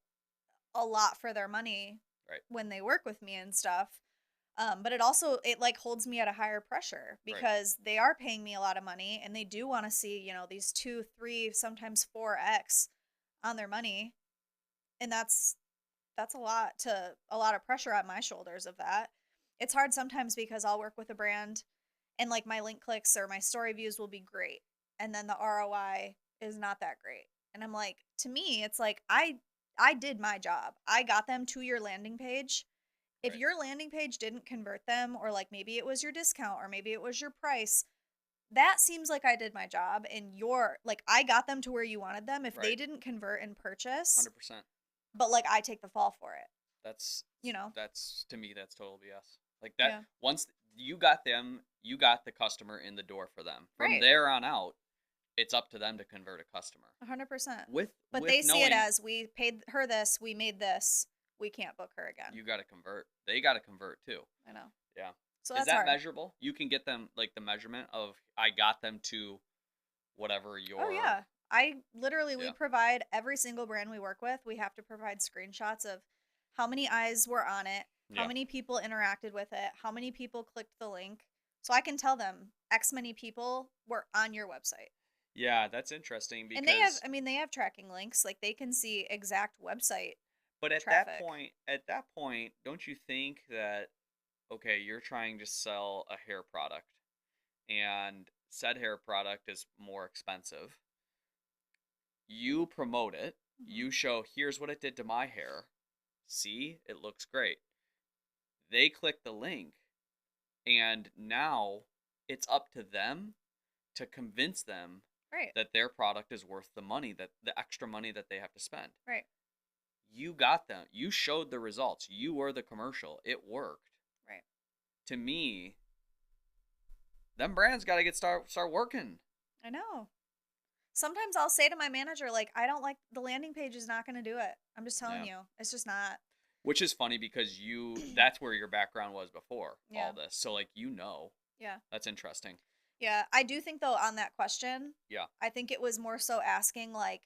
a lot for their money Right. when they work with me and stuff. But it like holds me at a higher pressure Right. because they are paying me a lot of money and they do want to see, these 2, 3, sometimes 4x on their money. And that's a lot of pressure on my shoulders of that. It's hard sometimes because I'll work with a brand and like my link clicks or my story views will be great. And then the ROI is not that great. And I'm like, to me, it's like I did my job. I got them to your landing page. If Right. your landing page didn't convert them, or like maybe it was your discount, or maybe it was your price, that seems like I did my job. And I got them to where you wanted them. If they Right. didn't convert and purchase, 100%. but like I take the fall for it, That's you know? that's to me that's total BS. Like that Yeah. once you got them, you got the customer in the door for them. From Right. there on out, it's up to them to convert a customer. 100%. With But with they see it knowing as we paid her this, we made this, we can't book her again. you got to convert. They got to convert too. I know. Yeah. So Is that's that hard. measurable? You can get them like the measurement of I got them to whatever Oh your yeah. We yeah. provide every single brand we work with, we have to provide screenshots of how many eyes were on it, how Yeah. many people interacted with it, how many people clicked the link. So I can tell them X many people were on your website. Yeah, that's interesting And because they have tracking links, like they can see exact website but traffic. at that point, don't you think that okay, you're trying to sell a hair product and said hair product is more expensive. You promote it, Mhm. you show here's what it did to my hair. See, it looks great. They click the link and now it's up to them to convince them Right. that their product is worth the money that the extra money that they have to spend. Right. You got them. You showed the results. You were the commercial. It worked. Right. To me, them brands got to get start working. I know. Sometimes I'll say to my manager, like, I don't like the landing page is not going to do it. I'm just telling Yeah. you, it's just not. Which is funny because that's where your background was before Yeah. all this. So like Yeah. that's interesting. Yeah. I do think, though, on that question, Yeah. I think it was more so asking, like,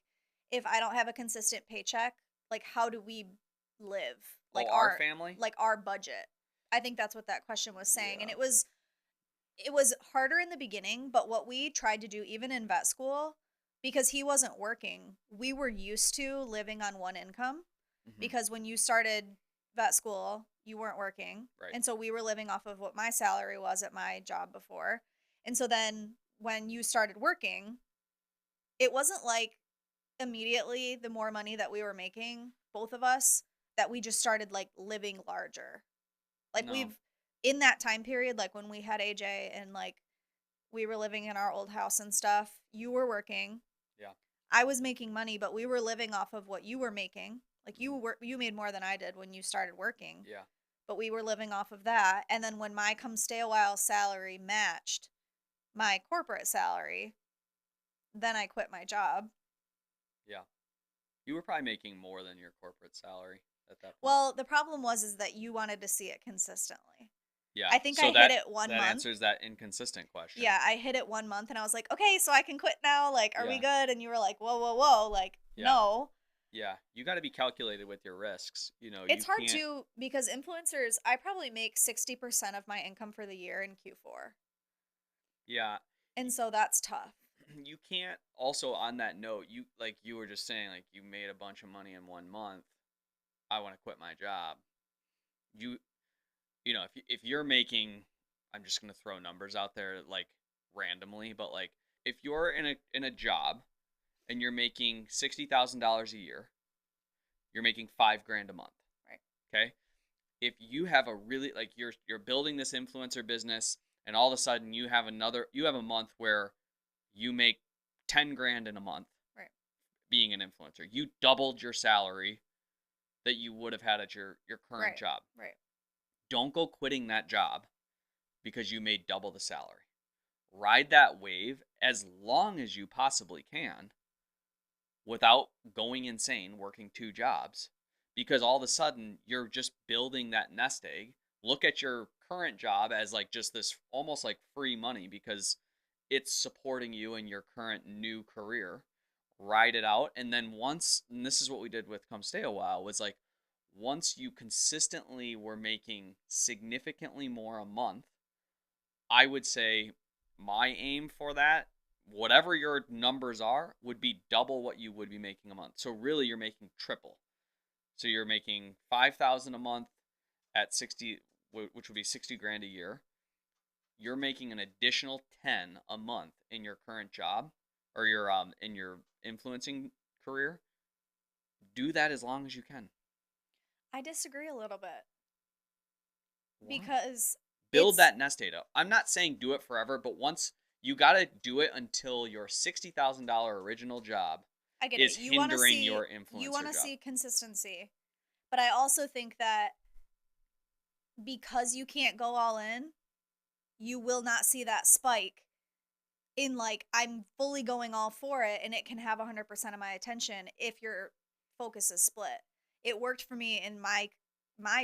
if I don't have a consistent paycheck, like, how do we live? Oh, Like, our family? our budget. I think that's what that question was saying. And Yeah. it was harder in the beginning, but what we tried to do, even in vet school, because he wasn't working, we were used to living on one income Hmm. because when you started vet school, you weren't working. Right. And so we were living off of what my salary was at my job before. And so then when you started working, it wasn't like immediately the more money that we were making, both of us, that we just started like living larger. Like No. in that time period, like when we had AJ and like we were living in our old house and stuff, you were working. Yeah. I was making money, but we were living off of what you were making. Like Mhm. you made more than I did when you started working, Yeah. but we were living off of that. And then when my come stay a while salary matched, my corporate salary, then I quit my job. Yeah. You were probably making more than your corporate salary at that point. Well, the problem was is that you wanted to see it consistently. Yeah. I think So I hit that it 1 that month. answers that inconsistent question. Yeah, I hit it 1 month and I was like, okay, so I can quit now. Like, are we Yeah. good? And you were like, whoa, whoa, whoa. Like, Yeah. no. Yeah. You got to be calculated with your risks. You It's hard can't. to because influencers, I probably make 60% of my income for the year in Q4. Yeah. And so that's tough. You can't also on that note, you were just saying like you made a bunch of money in 1 month. I want to quit my job. You if you're making, I'm just going to throw numbers out there like randomly, but like if you're in a job and you're making $60,000 a year, you're making 5 grand a month. Right. Okay? If you have a really like you're building this influencer business and all of a sudden you have a month where you make 10 grand in a month Right. being an influencer. You doubled your salary that you would have had at your current Right. job. Right. Don't go quitting that job because you made double the salary. Ride that wave as long as you possibly can without going insane working 2 jobs, because all of a sudden you're just building that nest egg. Look at your current job as like just this almost like free money because it's supporting you in your current new career. Ride it out, and then and this is what we did with Come Stay a While, was like once you consistently were making significantly more a month, I would say my aim for that, whatever your numbers are, would be double what you would be making a month. So really you're making triple. So you're making 5,000 a month at 60, which would be 60 grand a year. You're making an additional 10 a month in your current job or your in your influencing career. Do that as long as you can. I disagree a little bit Why? because Build it's that nest egg up. I'm not saying do it forever, but once you got to do it until your $60,000 original job I get it. is hindering your You influencer want to job. see consistency. But I also think that because you can't go all in, you will not see that spike in like I'm fully going all for it and it can have 100% of my attention if your focus is split. It worked for me in my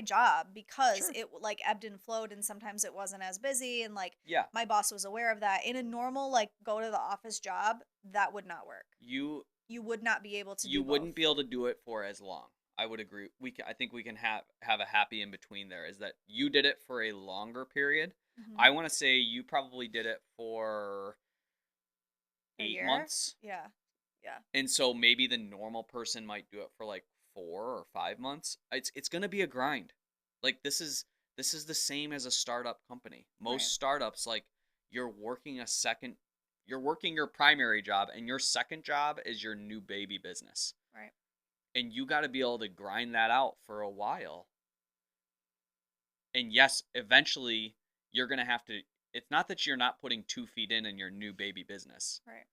job because Sure. it like ebbed and flowed and sometimes it wasn't as busy and like Yeah. my boss was aware of that. In a normal like go to the office job, that would not work. You You would not be able to you do both. wouldn't be able to do it for as long. I would agree. I think we can have a happy in between there, is that you did it for a longer period. Mhm. I want to say you probably did it for A 8 year? months. Yeah. Yeah. And so maybe the normal person might do it for like 4 or 5 months. It's gonna be a grind. Like this is the same as a startup company. Right. Most startups, like you're working a second, you're working your primary job, and your second job is your new baby business. Right. And you got to be able to grind that out for a while. And yes, eventually you're gonna have to. It's not that you're not putting 2 feet in your new baby business. Right.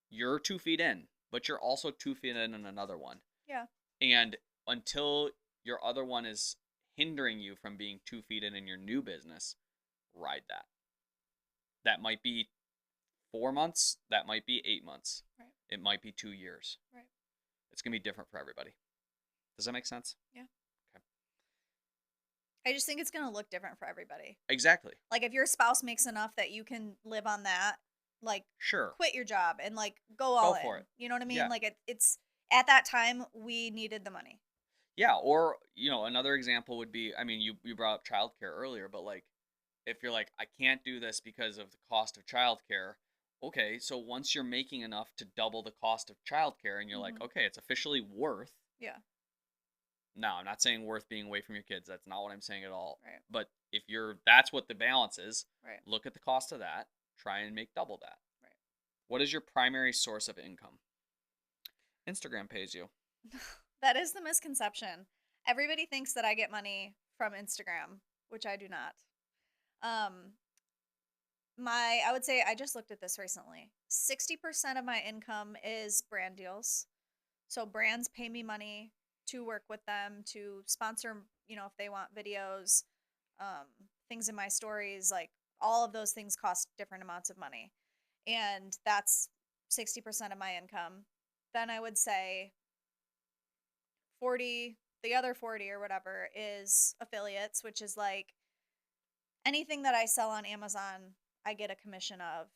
You're 2 feet in, but you're also 2 feet in another one. Yeah. And until your other one is hindering you from being 2 feet in your new business, ride that. That might be 4 months. That might be 8 months. Right. It might be 2 years. Right. It's going to be different for everybody. Does that make sense? Yeah. Okay. I just think it's going to look different for everybody. Exactly. Like if your spouse makes enough that you can live on that, like Sure. quit your job and like go all Go for in. it. You know what I mean? Yeah. Like it's at that time we needed the money. Yeah. Or, another example would be, I mean, you brought up childcare earlier, but like, if you're like, I can't do this because of the cost of childcare. Okay, so once you're making enough to double the cost of childcare and you're like, Mhm. okay, it's officially worth. Yeah. No, I'm not saying worth being away from your kids. That's not what I'm saying at all. Right. But if that's what the balance is, Right. look at the cost of that, try and make double that. Right. What is your primary source of income? Instagram pays you. That is the misconception. Everybody thinks that I get money from Instagram, which I do not. Um I would say I just looked at this recently. 60% of my income is brand deals. So brands pay me money to work with them, to sponsor, if they want videos, things in my stories, like all of those things cost different amounts of money. And that's 60% of my income. Then I would say 40, the other 40 or whatever is affiliates, which is like anything that I sell on Amazon, I get a commission of,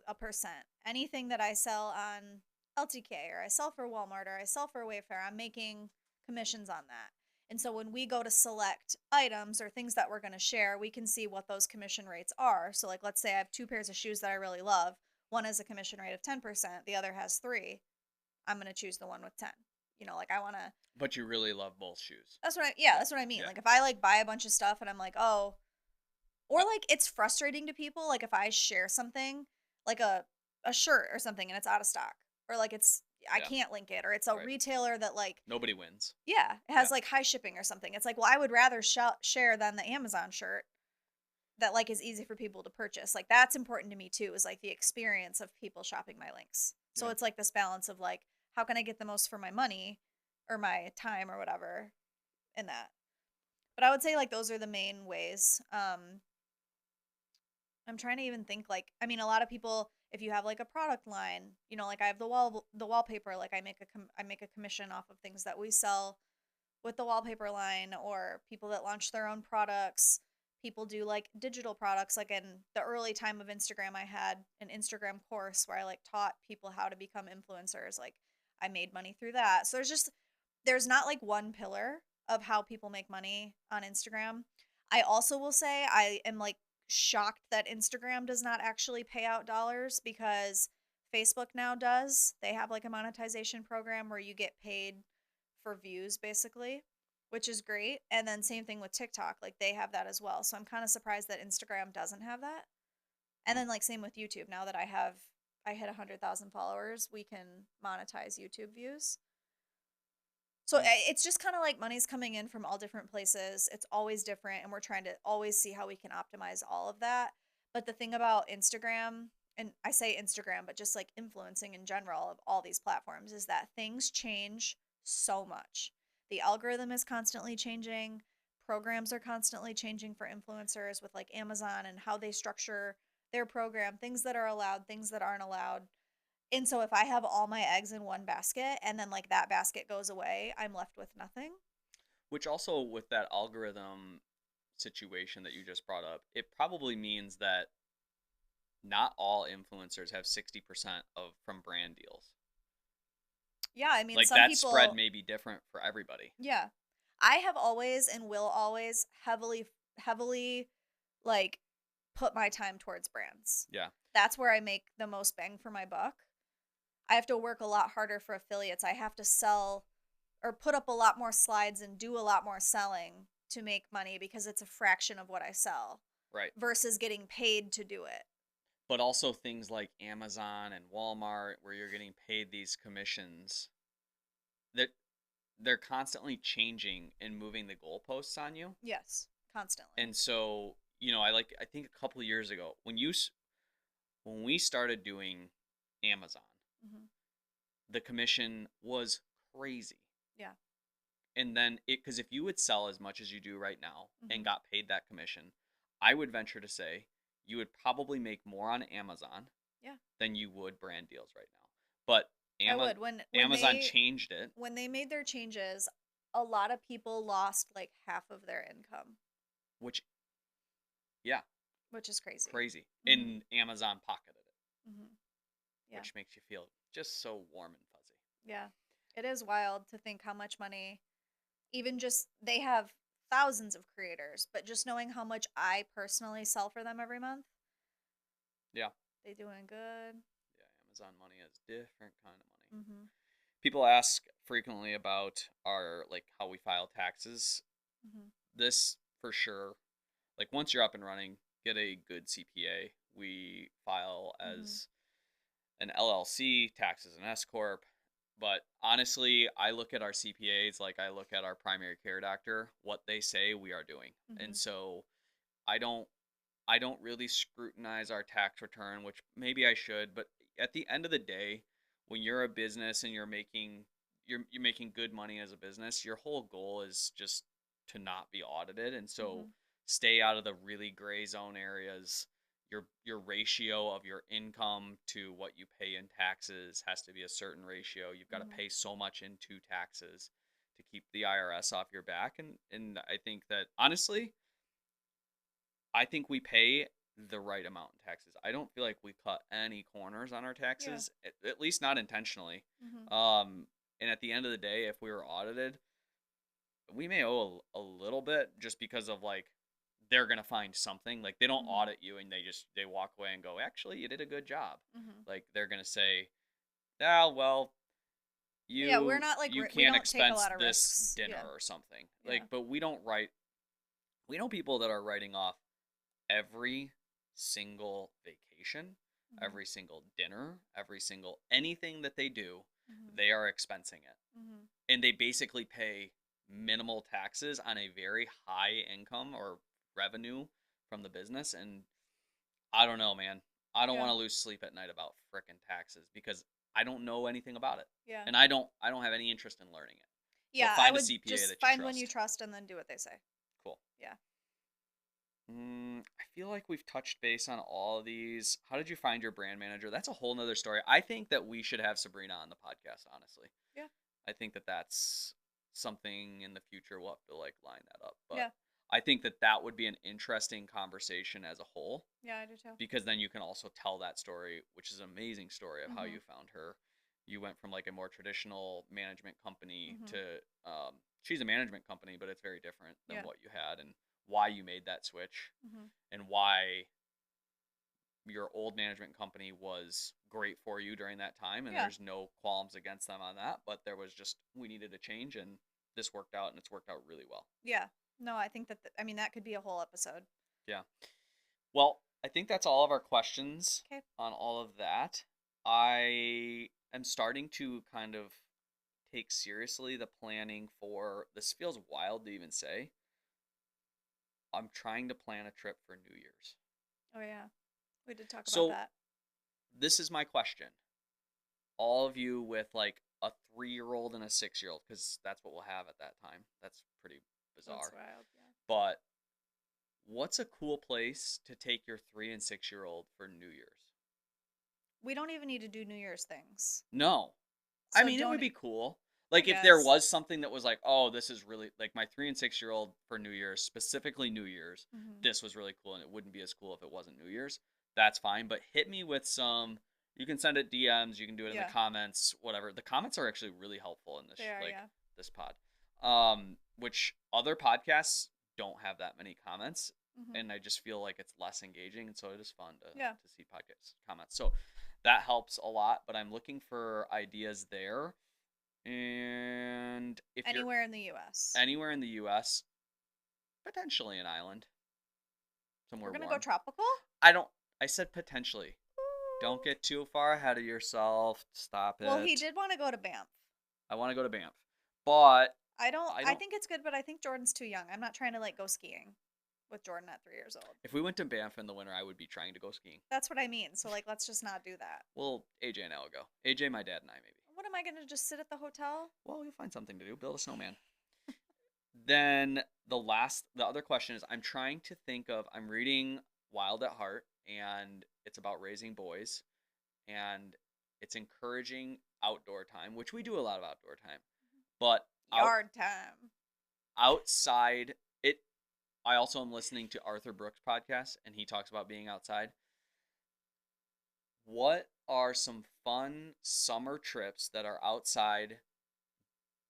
a percent. Anything that I sell on LTK or I sell for Walmart or I sell for Wayfair, I'm making commissions on that. And so when we go to select items or things that we're going to share, we can see what those commission rates are. So like let's say I have two pairs of shoes that I really love. One has a commission rate of 10%, the other has 3. I'm going to choose the one with 10. Like I want to. But you really love both shoes. That's what I mean. Yeah. Like if I like buy a bunch of stuff and I'm like, "Oh, or like it's frustrating to people like if I share something like a shirt or something and it's out of stock or like I Yeah. can't link it or it's a Right. retailer that like Nobody wins. yeah, it has Yeah. like high shipping or something. It's like, well, I would rather share than the Amazon shirt that like is easy for people to purchase. Like that's important to me too, is like the experience of people shopping my links. So Yeah. it's like this balance of like how can I get the most for my money or my time or whatever in that. But I would say like those are the main ways. I'm trying to even think like I mean a lot of people if you have like a product line, like I have the wallpaper, like I make a commission off of things that we sell with the wallpaper line or people that launch their own products. People do like digital products. Like in the early time of Instagram, I had an Instagram course where I like taught people how to become influencers. Like I made money through that. So there's not like one pillar of how people make money on Instagram. I also will say I am like shocked that Instagram does not actually pay out dollars because Facebook now does. They have like a monetization program where you get paid for views basically, which is great. And then same thing with TikTok, like they have that as well. So I'm kind of surprised that Instagram doesn't have that. And Hmm. then like same with YouTube. Now that I hit 100,000 followers, we can monetize YouTube views. So Hmm. it's just kind of like money's coming in from all different places. It's always different and we're trying to always see how we can optimize all of that. But the thing about Instagram, and I say Instagram, but just like influencing in general of all these platforms is that things change so much. The algorithm is constantly changing. Programs are constantly changing for influencers with like Amazon and how they structure their program, things that are allowed, things that aren't allowed. And so if I have all my eggs in one basket and then like that basket goes away, I'm left with nothing. Which also, with that algorithm situation that you just brought up, it probably means that not all influencers have 60% of from brand deals. Yeah, I mean Like some that spread people may be different for everybody. yeah. I have always and will always heavily like put my time towards brands. Yeah. That's where I make the most bang for my buck. I have to work a lot harder for affiliates. I have to sell or put up a lot more slides and do a lot more selling to make money because it's a fraction of what I sell Right. versus getting paid to do it. But also things like Amazon and Walmart where you're getting paid these commissions, that they're constantly changing and moving the goalposts on you. Yes, constantly. And so, I think a couple of years ago when we started doing Amazon, Hmm. the commission was crazy. Yeah. And then because if you would sell as much as you do right now and Hmm. got paid that commission, I would venture to say you would probably make more on Amazon Yeah. than you would brand deals right now. But I would when Amazon changed it, they made their changes, a lot of people lost like half of their income, which, yeah, which is crazy. crazy. Hmm. And Amazon pocketed it, Hmm. Yeah. which makes you feel just so warm and fuzzy. Yeah. It is wild to think how much money even just they have thousands of creators, but just knowing how much I personally sell for them every month, Yeah. they doing good. Yeah, Amazon money is different kind of money. Hmm. People ask frequently about our like how we file taxes. Hmm. This for sure. Like once you're up and running, get a good CPA. We file Hmm. as an LLC, taxes an S corp. But honestly, I look at our CPAs like I look at our primary care doctor. What they say we are doing, and Hmm. so I don't I don't really scrutinize our tax return, which maybe I should. But at the end of the day, when you're a business and you're making good money as a business, your whole goal is just to not be audited, and so Hmm. stay out of the really gray zone areas. your ratio of your income to what you pay in taxes has to be a certain ratio. You've got to Mhm. pay so much into taxes to keep the IRS off your back. And I think that honestly, I think we pay the right amount in taxes. I don't feel like we cut any corners on our Yeah. taxes, at least not intentionally. Mhm. Um, and at the end of the day, if we were audited, we may owe a little bit just because of like they're gonna find something. Like they don't Mhm. audit you and they walk away and go, actually, you did a good job. Mhm. Like they're gonna say, ah, well, Yeah, we're you not like you we can't don't take a expense lot of this risks. dinner Yeah. or something. Yeah. Like, but we don't write. We know people that are writing off every single vacation, Mhm. every single dinner, every single anything that they do, Mhm. they are expensing it. Mhm. And they basically pay minimal taxes on a very high income or revenue from the business. And I don't know, man. I don't Yeah. want to lose sleep at night about frickin' taxes because I don't know anything about it. Yeah. And I don't have any interest in learning it. So Yeah, I find a would CPA just that you find one you trust. trust and then do what they say. Cool. Yeah. I feel like we've touched base on all of these. How did you find your brand manager? That's a whole nother story. I think that we should have Sabrina on the podcast, honestly. Yeah. I think that that's something in the future we'll have to like line that up. But Yeah. I think that that would be an interesting conversation as a whole Yeah, I do too. because then you can also tell that story, which is an amazing story of how Mhm. you found her. You went from like a more traditional management company to Mhm. she's a management company, but it's very different than Yeah. what you had and why you made that switch Mhm. and why your old management company was great for you during that time and Yeah. there's no qualms against them on that, but there was just we needed a change and this worked out and it's worked out really well. Yeah. No, I think that I mean that could be a whole episode. Yeah. Well, I think that's all of our questions Okay. on all of that. I am starting to kind of take seriously the planning for this feels wild to even say. I'm trying to plan a trip for New Year's. Oh yeah. We did talk about So, that. this is my question. All of you with like a 3-year-old and a 6-year-old, because that's what we'll have at that time. That's pretty That's bizarre. wild. Yeah. But what's a cool place to take your 3 and 6-year-old for New Year's? We don't even need to do New Year's things. No. I So mean, it would don't be cool. I Like if there guess. was something that was like, oh, this is really like my 3 and 6-year-old for New Year's, specifically New Year's, Mhm. this was really cool and it wouldn't be as cool if it wasn't New Year's. That's fine. But hit me with some you can send it DMs, you can do it in the Yeah. comments, whatever. The comments are actually really helpful in this They are, like yeah. this pod. Which other podcasts don't have that many comments. Mhm. And I just feel like it's less engaging, and so it is fun Yeah. to see podcast comments. So that helps a lot. But I'm looking for ideas there. And if you're Anywhere in the US. anywhere in the US, potentially an island, We're somewhere going to go warm. tropical? I don't, I said potentially. Don't get too far ahead of yourself. Stop Well, he it. did want to go to Banff. I want to go to Banff. But I I don't, think it's good, but I think Jordan's too young. I'm not trying to like go skiing with Jordan at 3 years old. if we went to Banff in the winter, I would be trying to go skiing. That's what I mean. So like let's just not do that. Well, AJ and I will go. AJ, my dad, and I maybe. What am I going to just sit at the hotel? Well, you'll find something to do. Build a snowman. Then the other question is I'm trying to think of, I'm reading Wild at Heart, and it's about raising boys, and it's encouraging outdoor time, which we do a lot of outdoor time. But Yard time. outside, it, I also am listening to Arthur Brooks' podcast, and he talks about being outside. What are some fun summer trips that are outside?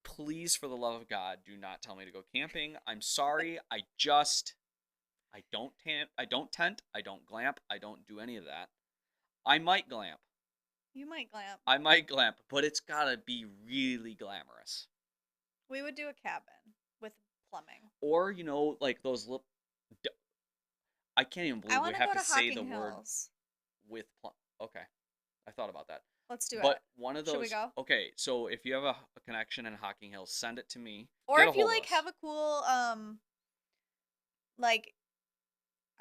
Please, for the love of God, do not tell me to go camping. I'm sorry. I don't tent, I don't glamp, I don't do any of that. I might glamp. You might glamp. I might glamp, but it's gotta be really glamorous. We would do a cabin with plumbing. Or, like those little. I can't even I believe we want to have go to to say the Hocking word Hills. with plum. Okay, I thought about that. Let's do it. But one of Should we those. go? Okay, so if you have a connection in Hocking Hills, send it to me. Or Get a if you hold of like us. have a cool like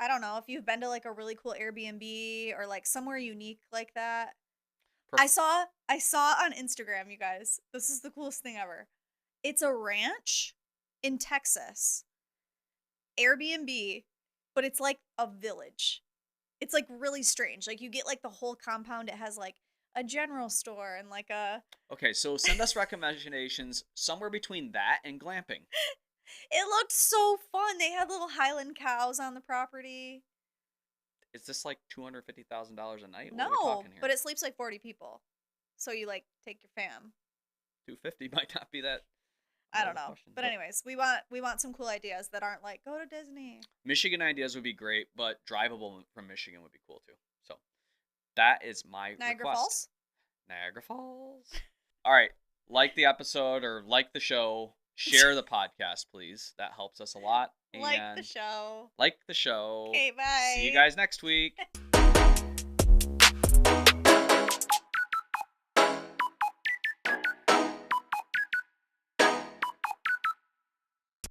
I don't know, if you've been to like a really cool Airbnb or like somewhere unique like that. Perf- I saw on Instagram, you guys. This is the coolest thing ever. It's a ranch in Texas. Airbnb, but it's like a village. It's like really strange. Like you get like the whole compound. It has like a general store and like a Okay, so send us recommendations somewhere between that and glamping. it looked so fun. They had little Highland cows on the property. Is this like $250,000 a night? What are we No, talking here? but it sleeps like 40 people. So you like take your fam. 250 might not be that. I don't The know. question, But anyways, we want some cool ideas that aren't like go to Disney. Michigan ideas would be great, but drivable from Michigan would be cool too. So that is my Niagara request. Falls? Niagara Falls. All right, like the episode or like the show. Share the podcast, please. That helps us a lot. Like the And show. like the show. Okay, bye. See you guys next week.